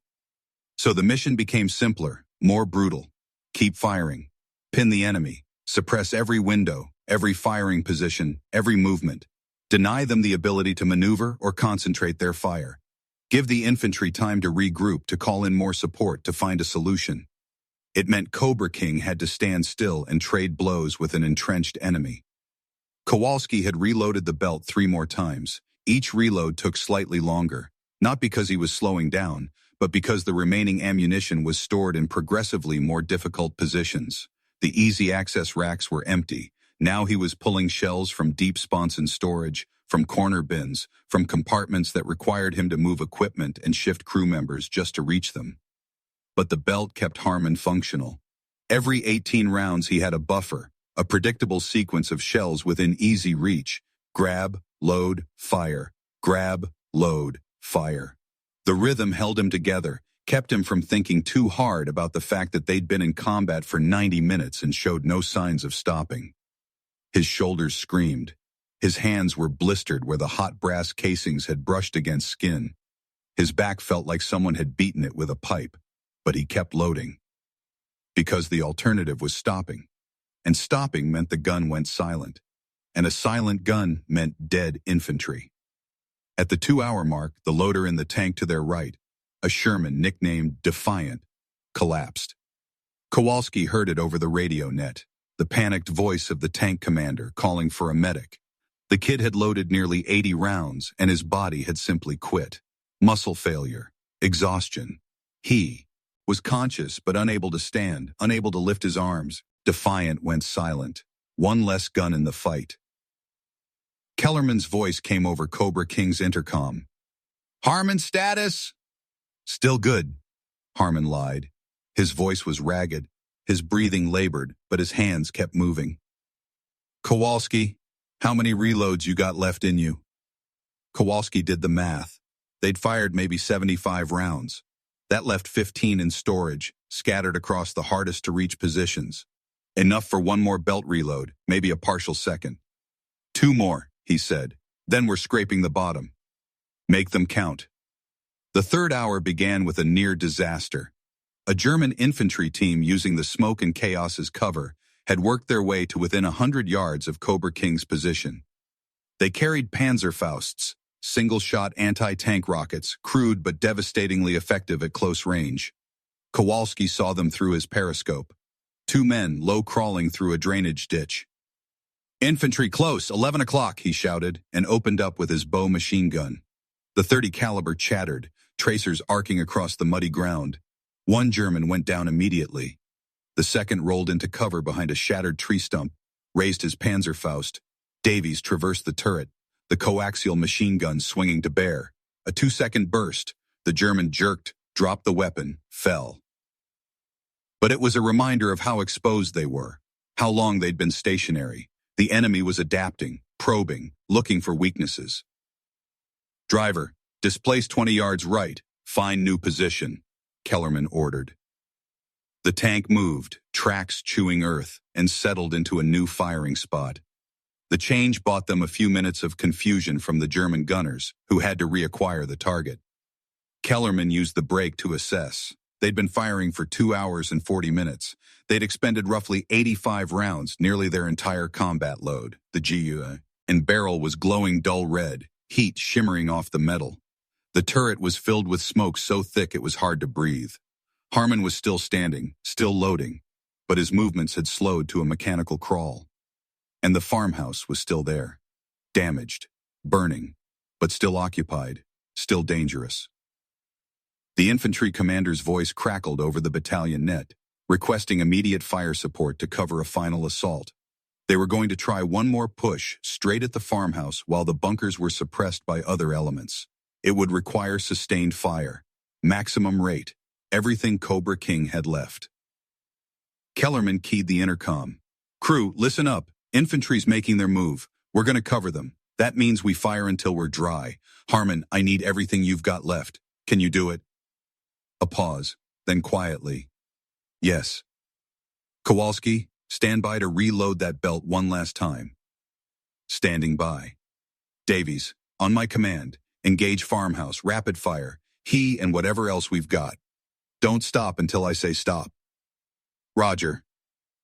So the mission became simpler, more brutal. Keep firing. Pin the enemy. Suppress every window, every firing position, every movement. Deny them the ability to maneuver or concentrate their fire. Give the infantry time to regroup, to call in more support, to find a solution. It meant Cobra King had to stand still and trade blows with an entrenched enemy. Kowalski had reloaded the belt 3 more times. Each reload took slightly longer, not because he was slowing down, but because the remaining ammunition was stored in progressively more difficult positions. The easy access racks were empty. Now he was pulling shells from deep sponson storage, from corner bins, from compartments that required him to move equipment and shift crew members just to reach them. But the belt kept Harmon functional. Every 18 rounds he had a buffer, a predictable sequence of shells within easy reach. Grab, load, fire. Grab, load, fire. The rhythm held him together, kept him from thinking too hard about the fact that they'd been in combat for 90 minutes and showed no signs of stopping. His shoulders screamed. His hands were blistered where the hot brass casings had brushed against skin. His back felt like someone had beaten it with a pipe, but he kept loading. Because the alternative was stopping. And stopping meant the gun went silent. And a silent gun meant dead infantry. At the 2-hour mark, the loader in the tank to their right, a Sherman nicknamed Defiant, collapsed. Kowalski heard it over the radio net, the panicked voice of the tank commander calling for a medic. The kid had loaded nearly 80 rounds, and his body had simply quit. Muscle failure, exhaustion. He was conscious but unable to stand, unable to lift his arms. Defiant went silent. One less gun in the fight. Kellerman's voice came over Cobra King's intercom. "Harmon status?" "Still good," Harmon lied. His voice was ragged, his breathing labored, but his hands kept moving. "Kowalski, how many reloads you got left in you?" Kowalski did the math. They'd fired maybe 75 rounds. That left 15 in storage, scattered across the hardest-to-reach positions. Enough for one more belt reload, maybe a partial second. 2 more, he said. Then we're scraping the bottom. Make them count. The 3rd hour began with a near disaster. A German infantry team using the smoke and chaos as cover had worked their way to within 100 yards of Cobra King's position. They carried Panzerfausts, single-shot anti-tank rockets, crude but devastatingly effective at close range. Kowalski saw them through his periscope. 2 men low-crawling through a drainage ditch. "Infantry close, 11 o'clock, he shouted, and opened up with his bow machine gun. The .30 caliber chattered, tracers arcing across the muddy ground. One German went down immediately. The second rolled into cover behind a shattered tree stump, raised his Panzerfaust. Davies traversed the turret, the coaxial machine gun swinging to bear. A 2-second burst. The German jerked, dropped the weapon, fell. But it was a reminder of how exposed they were, how long they'd been stationary. The enemy was adapting, probing, looking for weaknesses. "Driver, displace 20 yards right, find new position," Kellerman ordered. The tank moved, tracks chewing earth, and settled into a new firing spot. The change bought them a few minutes of confusion from the German gunners, who had to reacquire the target. Kellerman used the break to assess. They'd been firing for 2 hours and 40 minutes. They'd expended roughly 85 rounds, nearly their entire combat load. The GU and barrel was glowing dull red, heat shimmering off the metal. The turret was filled with smoke so thick it was hard to breathe. Harmon was still standing, still loading, but his movements had slowed to a mechanical crawl. And the farmhouse was still there. Damaged, burning, but still occupied, still dangerous. The infantry commander's voice crackled over the battalion net, requesting immediate fire support to cover a final assault. They were going to try one more push straight at the farmhouse while the bunkers were suppressed by other elements. It would require sustained fire, maximum rate, everything Cobra King had left. Kellerman keyed the intercom. "Crew, listen up. Infantry's making their move. We're going to cover them. That means we fire until we're dry. Harmon, I need everything you've got left. Can you do it?" A pause, then quietly. "Yes." "Kowalski, stand by to reload that belt one last time." "Standing by." "Davies, on my command, engage farmhouse, rapid fire, he and whatever else we've got. Don't stop until I say stop." "Roger."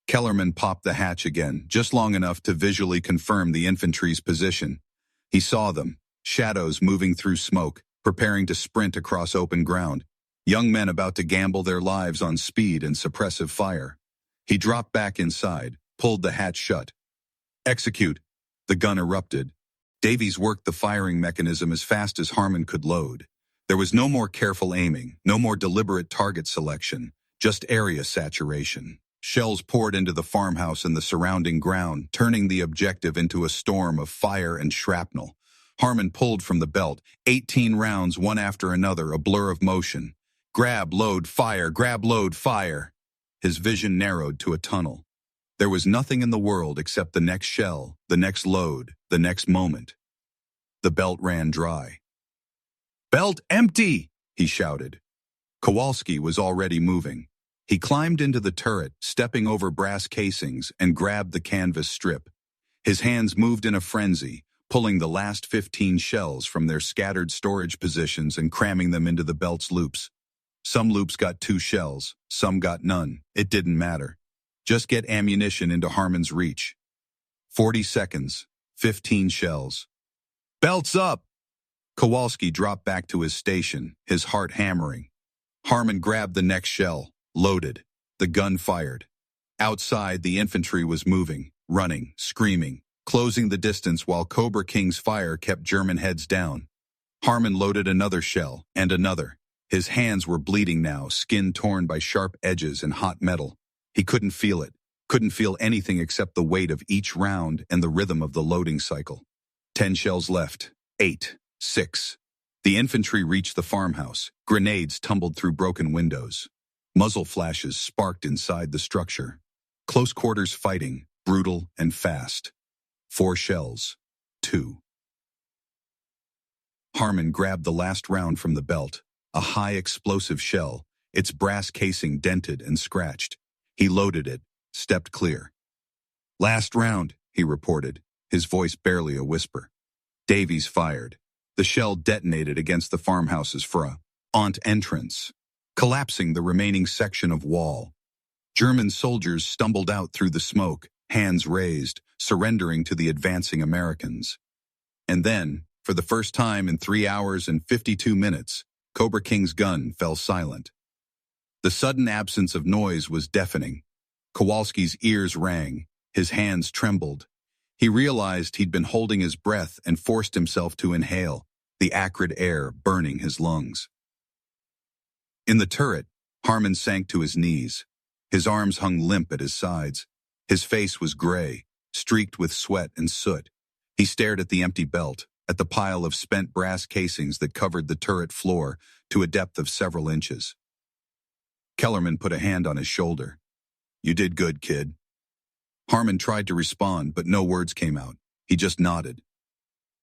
Kellerman popped the hatch again, just long enough to visually confirm the infantry's position. He saw them, shadows moving through smoke, preparing to sprint across open ground. Young men about to gamble their lives on speed and suppressive fire. He dropped back inside, pulled the hatch shut. "Execute." The gun erupted. Davies worked the firing mechanism as fast as Harmon could load. There was no more careful aiming, no more deliberate target selection, just area saturation. Shells poured into the farmhouse and the surrounding ground, turning the objective into a storm of fire and shrapnel. Harmon pulled from the belt, 18 rounds one after another, a blur of motion. Grab, load, fire, grab, load, fire. His vision narrowed to a tunnel. There was nothing in the world except the next shell, the next load, the next moment. The belt ran dry. "Belt empty!" he shouted. Kowalski was already moving. He climbed into the turret, stepping over brass casings, and grabbed the canvas strip. His hands moved in a frenzy, pulling the last 15 shells from their scattered storage positions and cramming them into the belt's loops. Some loops got 2 shells, some got none. It didn't matter. Just get ammunition into Harmon's reach. 40 seconds, 15 shells. "Belt's up!" Kowalski dropped back to his station, his heart hammering. Harmon grabbed the next shell, loaded. The gun fired. Outside, the infantry was moving, running, screaming, closing the distance while Cobra King's fire kept German heads down. Harmon loaded another shell, and another. His hands were bleeding now, skin torn by sharp edges and hot metal. He couldn't feel it, couldn't feel anything except the weight of each round and the rhythm of the loading cycle. 10 shells left. 8. 6. The infantry reached the farmhouse. Grenades tumbled through broken windows. Muzzle flashes sparked inside the structure. Close quarters fighting, brutal and fast. 4 shells. 2. Harmon grabbed the last round from the belt, a high explosive shell, its brass casing dented and scratched. He loaded it, stepped clear. "Last round," he reported, his voice barely a whisper. Davies fired. The shell detonated against the farmhouse's front entrance, collapsing the remaining section of wall. German soldiers stumbled out through the smoke, hands raised, surrendering to the advancing Americans. And then, for the first time in 3 hours and 52 minutes, Cobra King's gun fell silent. The sudden absence of noise was deafening. Kowalski's ears rang, his hands trembled. He realized he'd been holding his breath and forced himself to inhale, the acrid air burning his lungs. In the turret, Harmon sank to his knees. His arms hung limp at his sides. His face was gray, streaked with sweat and soot. He stared at the empty belt, at the pile of spent brass casings that covered the turret floor to a depth of several inches. Kellerman put a hand on his shoulder. "You did good, kid." Harmon tried to respond, but no words came out. He just nodded.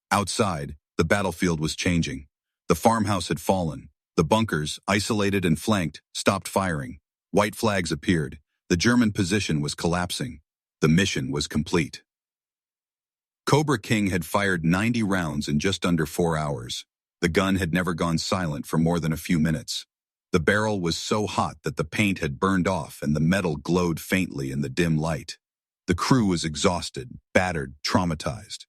Outside, the battlefield was changing. The farmhouse had fallen. The bunkers, isolated and flanked, stopped firing. White flags appeared. The German position was collapsing. The mission was complete. Cobra King had fired 90 rounds in just under 4 hours. The gun had never gone silent for more than a few minutes. The barrel was so hot that the paint had burned off and the metal glowed faintly in the dim light. The crew was exhausted, battered, traumatized.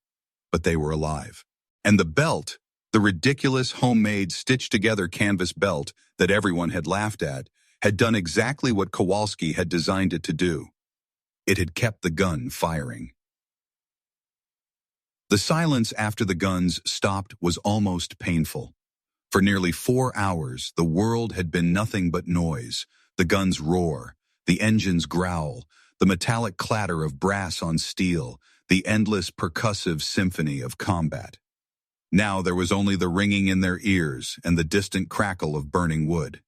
But they were alive. And the belt, the ridiculous homemade stitched-together canvas belt that everyone had laughed at, had done exactly what Kowalski had designed it to do. It had kept the gun firing. The silence after the guns stopped was almost painful. For nearly 4 hours, the world had been nothing but noise, the guns roar, the engines growl, the metallic clatter of brass on steel, the endless percussive symphony of combat. Now there was only the ringing in their ears and the distant crackle of burning wood.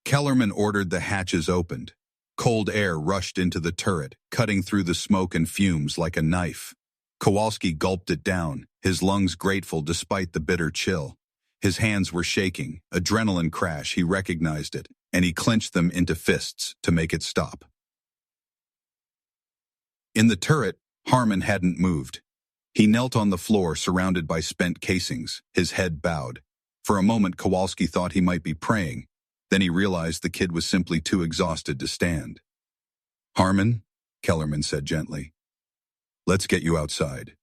Kellerman ordered the hatches opened. Cold air rushed into the turret, cutting through the smoke and fumes like a knife. Kowalski gulped it down, his lungs grateful despite the bitter chill. His hands were shaking, adrenaline crash, he recognized it, and he clenched them into fists to make it stop. In the turret, Harmon hadn't moved. He knelt on the floor surrounded by spent casings, his head bowed. For a moment, Kowalski thought he might be praying. Then he realized the kid was simply too exhausted to stand. "Harmon," Kellerman said gently, "let's get you outside."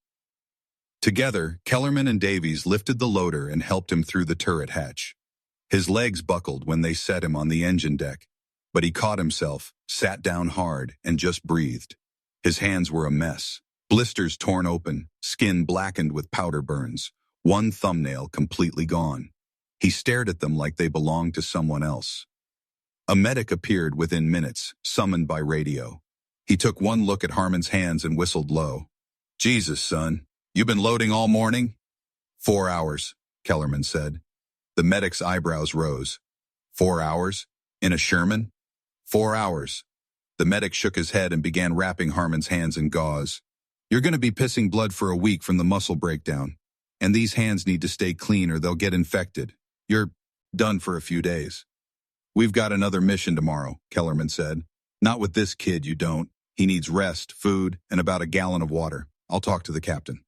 Together, Kellerman and Davies lifted the loader and helped him through the turret hatch. His legs buckled when they set him on the engine deck, but he caught himself, sat down hard, and just breathed. His hands were a mess, Blisters torn open, skin blackened with powder burns, one thumbnail completely gone. He stared at them like they belonged to someone else. A medic appeared within minutes, summoned by radio. He took one look at Harmon's hands and whistled low. Jesus, son, you been loading all morning? 4 hours, Kellerman said. The medic's eyebrows rose. 4 hours? In a Sherman? 4 hours. The medic shook his head and began wrapping Harmon's hands in gauze. You're going to be pissing blood for a week from the muscle breakdown. And these hands need to stay clean or they'll get infected. You're done for a few days. We've got another mission tomorrow, Kellerman said. Not with this kid, you don't. He needs rest, food, and about a gallon of water. I'll talk to the captain.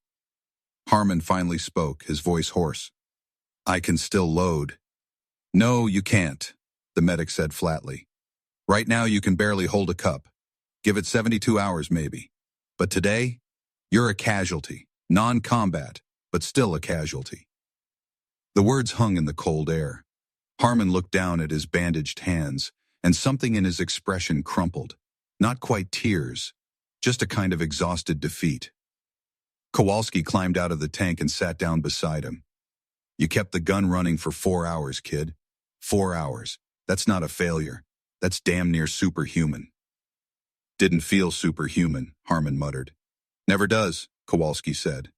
Harmon finally spoke, his voice hoarse. I can still load. No, you can't, the medic said flatly. Right now you can barely hold a cup. Give it 72 hours maybe. But today, you're a casualty. Non-combat, but still a casualty. The words hung in the cold air. Harmon looked down at his bandaged hands, and something in his expression crumpled. Not quite tears, just a kind of exhausted defeat. Kowalski climbed out of the tank and sat down beside him. You kept the gun running for 4 hours, kid. 4 hours. That's not a failure. That's damn near superhuman. Didn't feel superhuman, Harmon muttered. Never does, Kowalski said.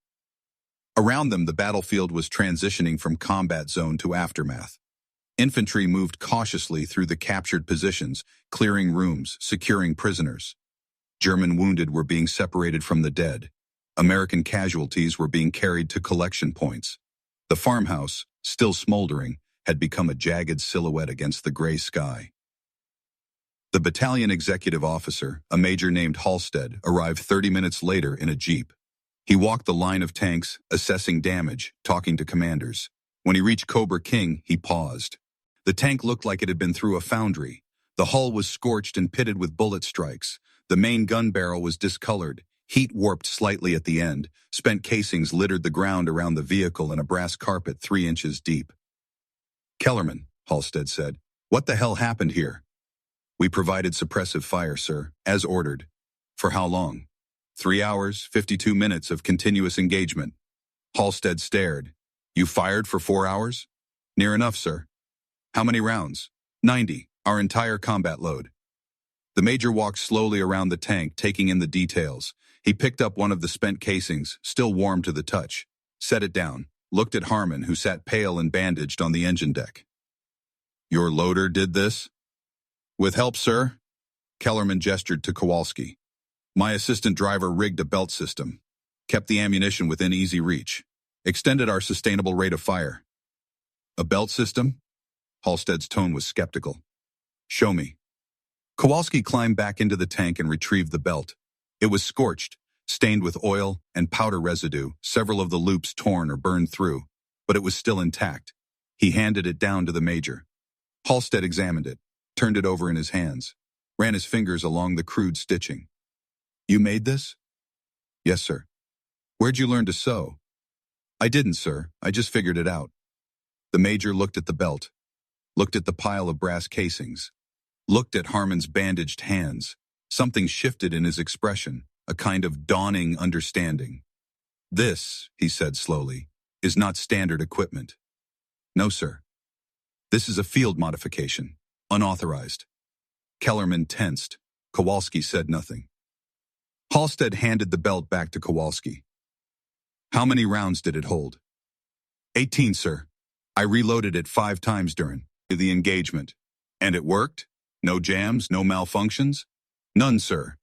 Around them, the battlefield was transitioning from combat zone to aftermath. Infantry moved cautiously through the captured positions, clearing rooms, securing prisoners. German wounded were being separated from the dead. American casualties were being carried to collection points. The farmhouse, still smoldering, had become a jagged silhouette against the gray sky. The battalion executive officer, a major named Halstead, arrived 30 minutes later in a jeep. He walked the line of tanks, assessing damage, talking to commanders. When he reached Cobra King, he paused. The tank looked like it had been through a foundry. The hull was scorched and pitted with bullet strikes. The main gun barrel was discolored, heat warped slightly at the end. Spent casings littered the ground around the vehicle and a brass carpet 3 inches deep. Kellerman, Halstead said, what the hell happened here? We provided suppressive fire, sir, as ordered. For how long? 3 hours, 52 minutes of continuous engagement. Halstead stared. You fired for 4 hours? Near enough, sir. How many rounds? 90, our entire combat load. The major walked slowly around the tank, taking in the details. He picked up one of the spent casings, still warm to the touch, set it down, looked at Harmon, who sat pale and bandaged on the engine deck. Your loader did this? With help, sir? Kellerman gestured to Kowalski. My assistant driver rigged a belt system, kept the ammunition within easy reach, extended our sustainable rate of fire. A belt system? Halstead's tone was skeptical. Show me. Kowalski climbed back into the tank and retrieved the belt. It was scorched, stained with oil and powder residue, several of the loops torn or burned through, but it was still intact. He handed it down to the major. Halstead examined it, turned it over in his hands, ran his fingers along the crude stitching. You made this? Yes, sir. Where'd you learn to sew? I didn't, sir. I just figured it out. The major looked at the belt, looked at the pile of brass casings, looked at Harmon's bandaged hands. Something shifted in his expression, a kind of dawning understanding. This, he said slowly, is not standard equipment. No, sir. This is a field modification, unauthorized. Kellerman tensed. Kowalski said nothing. Halstead handed the belt back to Kowalski. How many rounds did it hold? 18, sir. I reloaded it 5 times during the engagement. And it worked? No jams, no malfunctions? None, sir.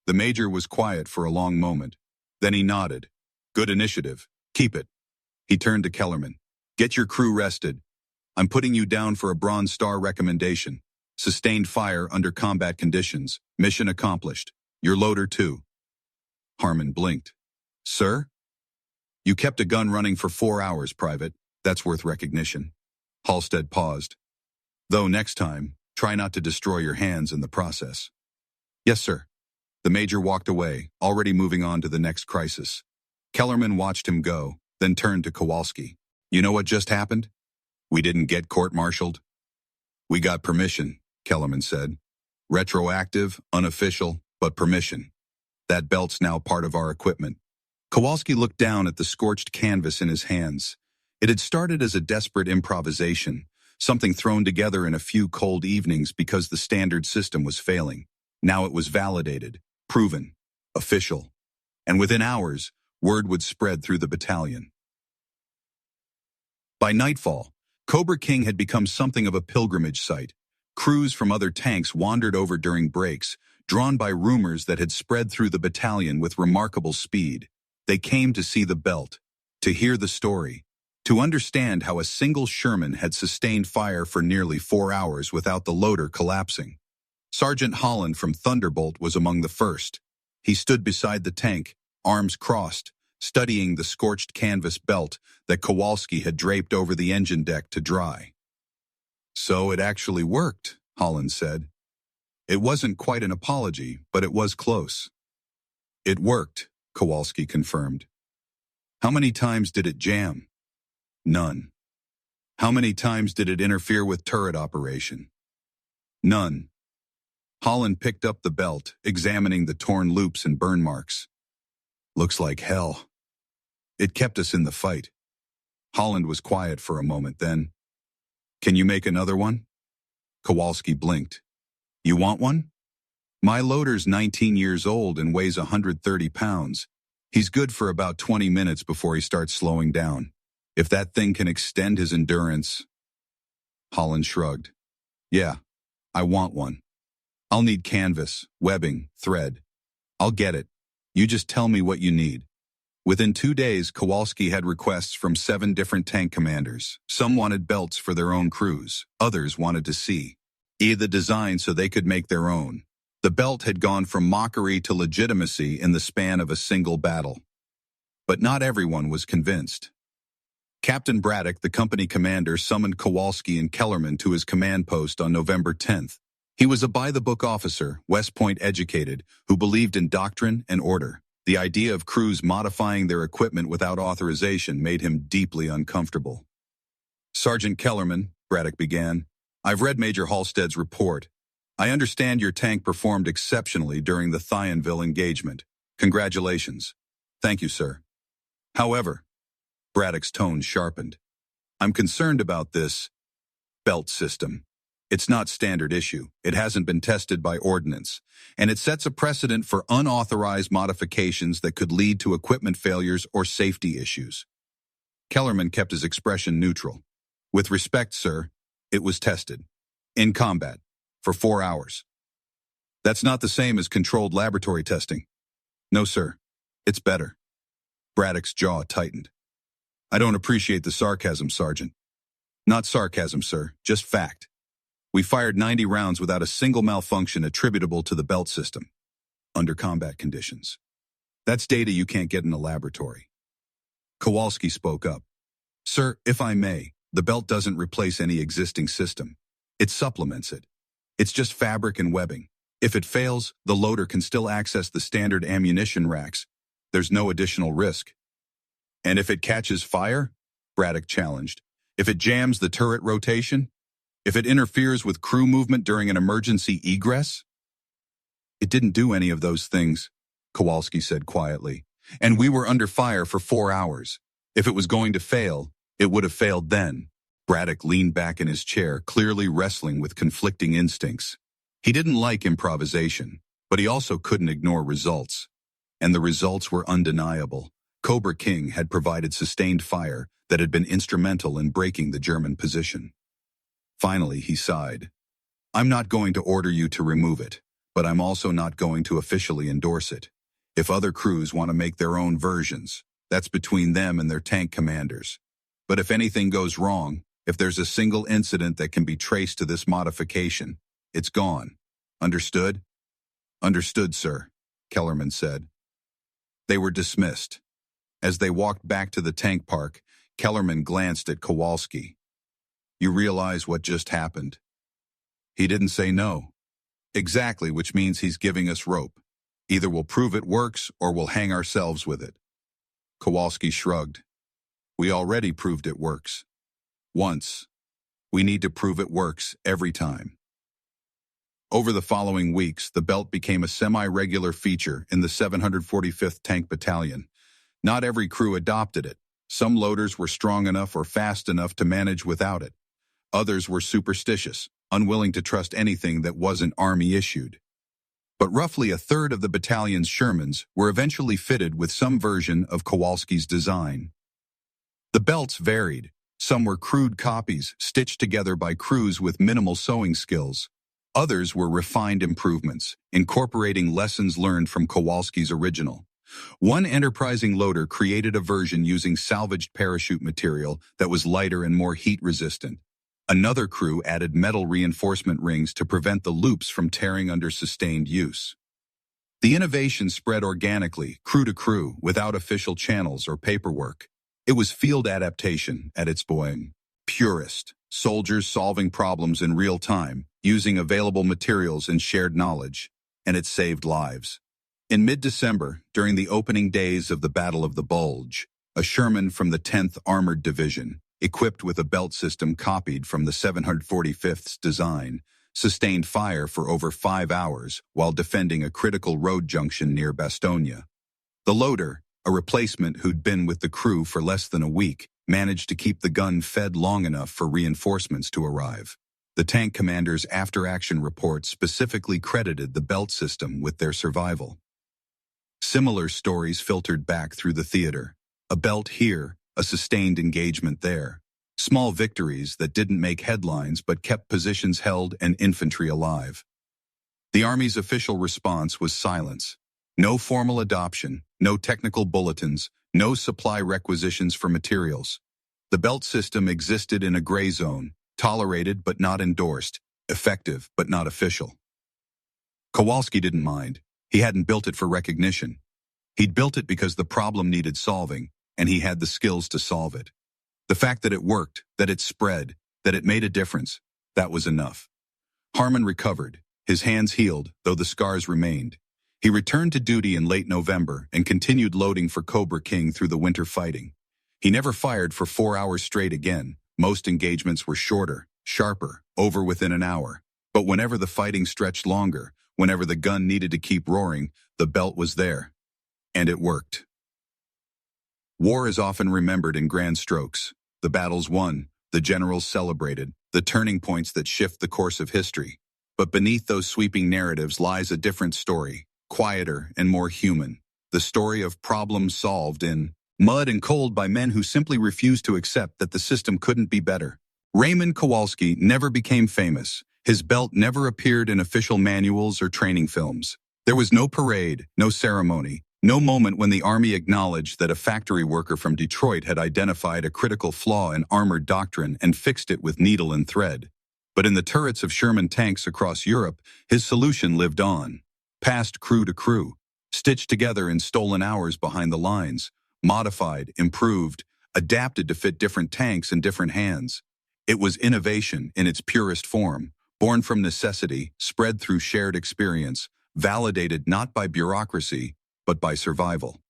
The major was quiet for a long moment. Then he nodded. Good initiative. Keep it. He turned to Kellerman. Get your crew rested. I'm putting you down for a Bronze Star recommendation. Sustained fire under combat conditions. Mission accomplished. Your loader too. Harmon blinked. Sir? You kept a gun running for 4 hours, Private. That's worth recognition. Halstead paused. Though next time, try not to destroy your hands in the process. Yes, sir. The major walked away, already moving on to the next crisis. Kellerman watched him go, then turned to Kowalski. You know what just happened? We didn't get court-martialed. We got permission, Kellerman said. Retroactive, unofficial, but permission. That belt's now part of our equipment. Kowalski looked down at the scorched canvas in his hands. It had started as a desperate improvisation, something thrown together in a few cold evenings because the standard system was failing. Now it was validated, proven, official. And within hours, word would spread through the battalion. By nightfall, Cobra King had become something of a pilgrimage site. Crews from other tanks wandered over during breaks, drawn by rumors that had spread through the battalion with remarkable speed. They came to see the belt, to hear the story, to understand how a single Sherman had sustained fire for nearly 4 hours without the loader collapsing. Sergeant Holland from Thunderbolt was among the first. He stood beside the tank, arms crossed, studying the scorched canvas belt that Kowalski had draped over the engine deck to dry. "So it actually worked," Holland said. It wasn't quite an apology, but it was close. "It worked," Kowalski confirmed. "How many times did it jam?" "None." "How many times did it interfere with turret operation?" "None." Holland picked up the belt, examining the torn loops and burn marks. "Looks like hell." "It kept us in the fight." Holland was quiet for a moment, then, "Can you make another one?" Kowalski blinked. "You want one?" "My loader's 19 years old and weighs 130 pounds. He's good for about 20 minutes before he starts slowing down. If that thing can extend his endurance..." Holland shrugged. "Yeah, I want one. I'll need canvas, webbing, thread. I'll get it. You just tell me what you need." Within 2 days, Kowalski had requests from 7 different tank commanders. Some wanted belts for their own crews. Others wanted to see the design so they could make their own. The belt had gone from mockery to legitimacy in the span of a single battle. But not everyone was convinced. Captain Braddock, the company commander, summoned Kowalski and Kellerman to his command post on November 10th. He was a by-the-book officer, West Point educated, who believed in doctrine and order. The idea of crews modifying their equipment without authorization made him deeply uncomfortable. "Sergeant Kellerman," Braddock began, "I've read Major Halstead's report. I understand your tank performed exceptionally during the Thionville engagement. Congratulations." "Thank you, sir." "However," Braddock's tone sharpened, "I'm concerned about this belt system. It's not standard issue. It hasn't been tested by ordnance, and it sets a precedent for unauthorized modifications that could lead to equipment failures or safety issues." Kellerman kept his expression neutral. "With respect, sir, it was tested. In combat. For 4 hours. That's not the same as controlled laboratory testing." "No, sir. It's better." Braddock's jaw tightened. "I don't appreciate the sarcasm, Sergeant." "Not sarcasm, sir. Just fact. We fired 90 rounds without a single malfunction attributable to the belt system, under combat conditions. That's data you can't get in a laboratory." Kowalski spoke up. "Sir, if I may, the belt doesn't replace any existing system. It supplements it. It's just fabric and webbing. If it fails, the loader can still access the standard ammunition racks. There's no additional risk." "And if it catches fire?" Braddock challenged. "If it jams the turret rotation? If it interferes with crew movement during an emergency egress?" "It didn't do any of those things," Kowalski said quietly. "And we were under fire for 4 hours. If it was going to fail, it would have failed then." Braddock leaned back in his chair, clearly wrestling with conflicting instincts. He didn't like improvisation, but he also couldn't ignore results. And the results were undeniable. Cobra King had provided sustained fire that had been instrumental in breaking the German position. Finally, he sighed. "I'm not going to order you to remove it, but I'm also not going to officially endorse it. If other crews want to make their own versions, that's between them and their tank commanders. But if anything goes wrong, if there's a single incident that can be traced to this modification, it's gone. Understood?" "Understood, sir," Kellerman said. They were dismissed. As they walked back to the tank park, Kellerman glanced at Kowalski. "You realize what just happened?" He didn't say no. "Exactly, which means he's giving us rope. Either we'll prove it works or we'll hang ourselves with it." Kowalski shrugged. "We already proved it works. Once. We need to prove it works every time." Over the following weeks, the belt became a semi-regular feature in the 745th Tank Battalion. Not every crew adopted it. Some loaders were strong enough or fast enough to manage without it. Others were superstitious, unwilling to trust anything that wasn't Army-issued. But roughly a third of the battalion's Shermans were eventually fitted with some version of Kowalski's design. The belts varied. Some were crude copies, stitched together by crews with minimal sewing skills. Others were refined improvements, incorporating lessons learned from Kowalski's original. One enterprising loader created a version using salvaged parachute material that was lighter and more heat-resistant. Another crew added metal reinforcement rings to prevent the loops from tearing under sustained use. The innovation spread organically, crew to crew, without official channels or paperwork. It was field adaptation at its purest, soldiers solving problems in real time, using available materials and shared knowledge, and it saved lives. In mid-December, during the opening days of the Battle of the Bulge, a Sherman from the 10th Armored Division, equipped with a belt system copied from the 745th's design, sustained fire for over 5 hours while defending a critical road junction near Bastogne. The loader, a replacement who'd been with the crew for less than a week, managed to keep the gun fed long enough for reinforcements to arrive. The tank commander's after-action report specifically credited the belt system with their survival. Similar stories filtered back through the theater. A belt here, a sustained engagement there. Small victories that didn't make headlines but kept positions held and infantry alive. The Army's official response was silence. No formal adoption, no technical bulletins, no supply requisitions for materials. The belt system existed in a gray zone, tolerated but not endorsed, effective but not official. Kowalski didn't mind. He hadn't built it for recognition. He'd built it because the problem needed solving, and he had the skills to solve it. The fact that it worked, that it spread, that it made a difference, that was enough. Harmon recovered. His hands healed, though the scars remained. He returned to duty in late November and continued loading for Cobra King through the winter fighting. He never fired for 4 hours straight again. Most engagements were shorter, sharper, over within an hour. But whenever the fighting stretched longer, whenever the gun needed to keep roaring, the belt was there. And it worked. War is often remembered in grand strokes. The battles won, the generals celebrated, the turning points that shift the course of history. But beneath those sweeping narratives lies a different story, quieter and more human. The story of problems solved in mud and cold by men who simply refused to accept that the system couldn't be better. Raymond Kowalski never became famous. His belt never appeared in official manuals or training films. There was no parade, no ceremony, no moment when the Army acknowledged that a factory worker from Detroit had identified a critical flaw in armored doctrine and fixed it with needle and thread. But in the turrets of Sherman tanks across Europe, his solution lived on. Passed crew to crew, stitched together in stolen hours behind the lines, modified, improved, adapted to fit different tanks in different hands. It was innovation in its purest form, born from necessity, spread through shared experience, validated not by bureaucracy, but by survival.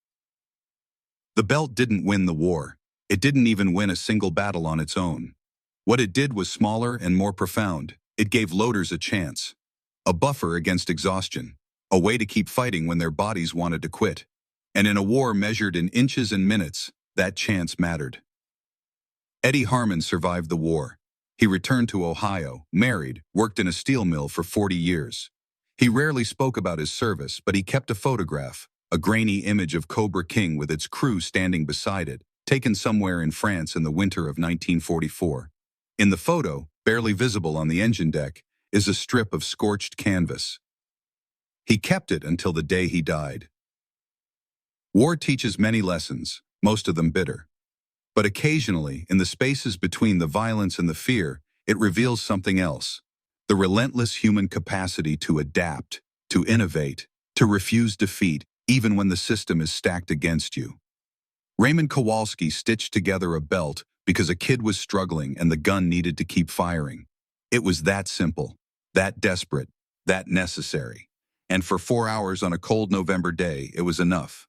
The belt didn't win the war. It didn't even win a single battle on its own. What it did was smaller and more profound. It gave loaders a chance. A buffer against exhaustion. A way to keep fighting when their bodies wanted to quit. And in a war measured in inches and minutes, that chance mattered. Eddie Harmon survived the war. He returned to Ohio, married, worked in a steel mill for 40 years. He rarely spoke about his service, but he kept a photograph, a grainy image of Cobra King with its crew standing beside it, taken somewhere in France in the winter of 1944. In the photo, barely visible on the engine deck, is a strip of scorched canvas. He kept it until the day he died. War teaches many lessons, most of them bitter. But occasionally, in the spaces between the violence and the fear, it reveals something else. The relentless human capacity to adapt, to innovate, to refuse defeat, even when the system is stacked against you. Raymond Kowalski stitched together a belt because a kid was struggling and the gun needed to keep firing. It was that simple, that desperate, that necessary. And for 4 hours on a cold November day, it was enough.